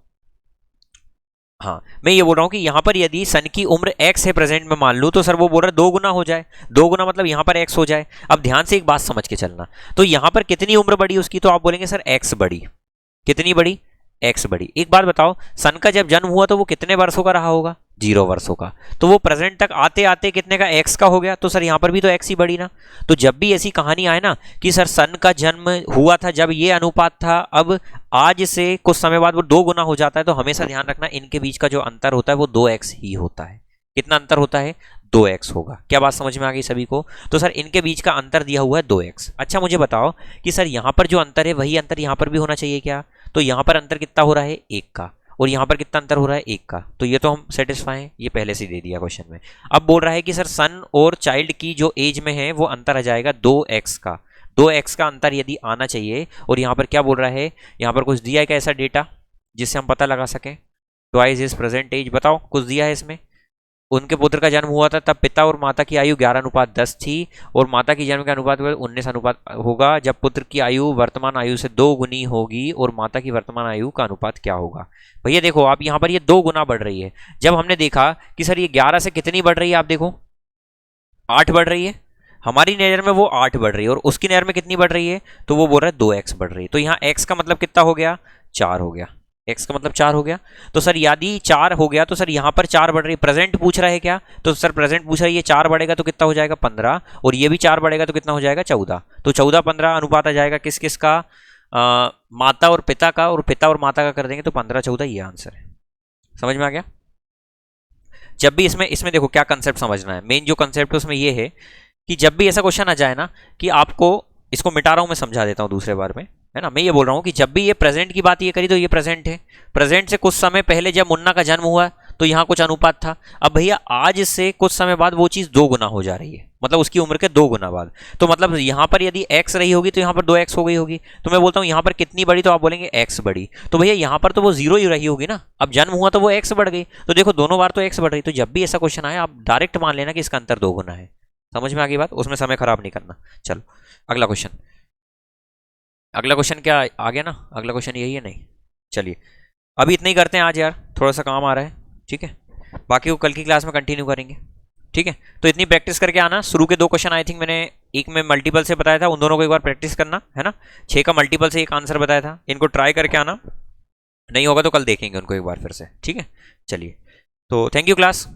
हाँ मैं ये बोल रहा हूं कि यहां पर यदि सन की उम्र x है प्रेजेंट में मान लूं, तो सर वो बोल रहा है 2 गुना हो जाए। 2 गुना मतलब यहां पर x हो जाए। अब ध्यान से एक बात समझ के चलना, तो यहां पर कितनी उम्र बढ़ी उसकी? तो आप बोलेंगे सर x बढ़ी। कितनी बढ़ी? x बढ़ी। एक बात बताओ, सन का जब जन्म हुआ तो वो कितने वर्षों का रहा होगा? 0 वर्षों का। तो वो प्रेजेंट तक आते आते कितने का? x का हो गया। तो सर यहां पर भी तो x ही बढ़ी ना। तो जब भी ऐसी कहानी आए ना कि सर सन का जन्म हुआ था जब ये अनुपात था, अब आज से कुछ समय बाद वो 2 गुना हो जाता है, तो हमेशा ध्यान रखना इनके बीच का जो अंतर होता है वो 2x ही होता है। कितना अंतर होता है? 2x होगा। क्या बात समझ में आ गई सभी को? तो सर इनके बीच का अंतर दिया हुआ है 2x। अच्छा, मुझे बताओ कि सर यहां पर जो अंतर है वही अंतर यहां पर भी होना चाहिए क्या? तो यहां पर अंतर कितना हो रहा है? 1 का। और यहां पर कितना अंतर हो रहा है? 1 का। तो ये तो हम सेटिस्फाई हैं, ये पहले से दे दिया क्वेश्चन में। अब बोल रहा है कि सर सन और चाइल्ड की जो एज में है वो अंतर आ जाएगा 2x का। 2x का अंतर यदि आना चाहिए, और यहां पर क्या बोल रहा है, यहां पर कुछ दिया है क्या ऐसा डेटा जिससे हम पता लगा सकें? ट्वाइस इज प्रेजेंट एज, बताओ कुछ दिया है इसमें? उनके पुत्र का जन्म हुआ था तब पिता और माता की आयु 11:10 थी, और माता की जन्म के अनुपात 19 अनुपात होगा जब पुत्र की आयु वर्तमान आयु से 2 गुनी होगी, और माता की वर्तमान आयु का अनुपात क्या होगा? भैया देखो, आप यहां पर ये 2 गुना बढ़ रही है। जब हमने देखा कि सर ये 11 से कितनी बढ़ रही है, आप देखो 8 बढ़ रही है। हमारी नजर में वो 8 बढ़ रही है, और उसकी नजर में कितनी बढ़ रही है? तो वो बोल रहा है 2x बढ़ रही है। तो यहाँ x का मतलब कितना हो गया? 4 हो गया। x का मतलब 4 हो गया। तो सर यदि 4 हो गया तो सर यहाँ पर 4 बढ़ रही है। प्रेजेंट पूछ रहा है क्या? तो सर प्रेजेंट पूछ रहा है, ये 4 बढ़ेगा तो कितना हो जाएगा? 15, और ये भी 4 बढ़ेगा तो कितना हो जाएगा? 14। तो 14-15 अनुपात आ जाएगा किस किस का? माता और पिता का, और पिता और माता का कर देंगे तो 15-14, ये आंसर है। समझ में आ गया? जब भी इसमें इसमें देखो क्या कंसेप्ट समझना है, मेन जो कंसेप्ट है उसमें ये है कि जब भी ऐसा क्वेश्चन आ जाए ना कि आपको, इसको मिटा रहा हूं मैं, समझा देता हूं दूसरे बार में, है ना। मैं ये बोल रहा हूं कि जब भी ये प्रेजेंट की बात ये करी तो ये प्रेजेंट है। प्रेजेंट से कुछ समय पहले जब मुन्ना का जन्म हुआ तो यहां कुछ अनुपात था। अब भैया आज से कुछ समय बाद वो चीज 2 गुना हो जा रही है, मतलब उसकी उम्र के 2 गुना बाद। तो मतलब यहां पर यदि x रही होगी तो यहां पर 2x हो गई होगी। तो मैं बोलता हूं यहां पर कितनी बढ़ी, तो आप बोलेंगे x बढ़ी। तो भैया यहां पर तो वो 0 ही रही होगी ना, अब जन्म हुआ तो वो x बढ़ गई। तो देखो दोनों बार तो x बढ़ रही। तो जब भी ऐसा क्वेश्चन आए आप डायरेक्ट मान लेना कि इसका अंतर 2 गुना है। समझ में आ गई बात? उसमें समय खराब नहीं करना। चलो अगला क्वेश्चन। अगला क्वेश्चन क्या आ गया ना? अगला क्वेश्चन यही है? नहीं, चलिए अभी इतना ही करते हैं आज यार, थोड़ा सा काम आ रहा है, ठीक है। बाकी वो कल की क्लास में कंटिन्यू करेंगे, ठीक है। तो इतनी प्रैक्टिस करके आना। शुरू के 2 क्वेश्चन आई थिंक मैंने एक में मल्टीपल से बताया था, उन दोनों को एक बार प्रैक्टिस करना, है ना। 6 का मल्टीपल से एक आंसर बताया था, इनको ट्राई करके आना। नहीं होगा तो कल देखेंगे उनको एक बार फिर से, ठीक है। चलिए, तो थैंक यू क्लास।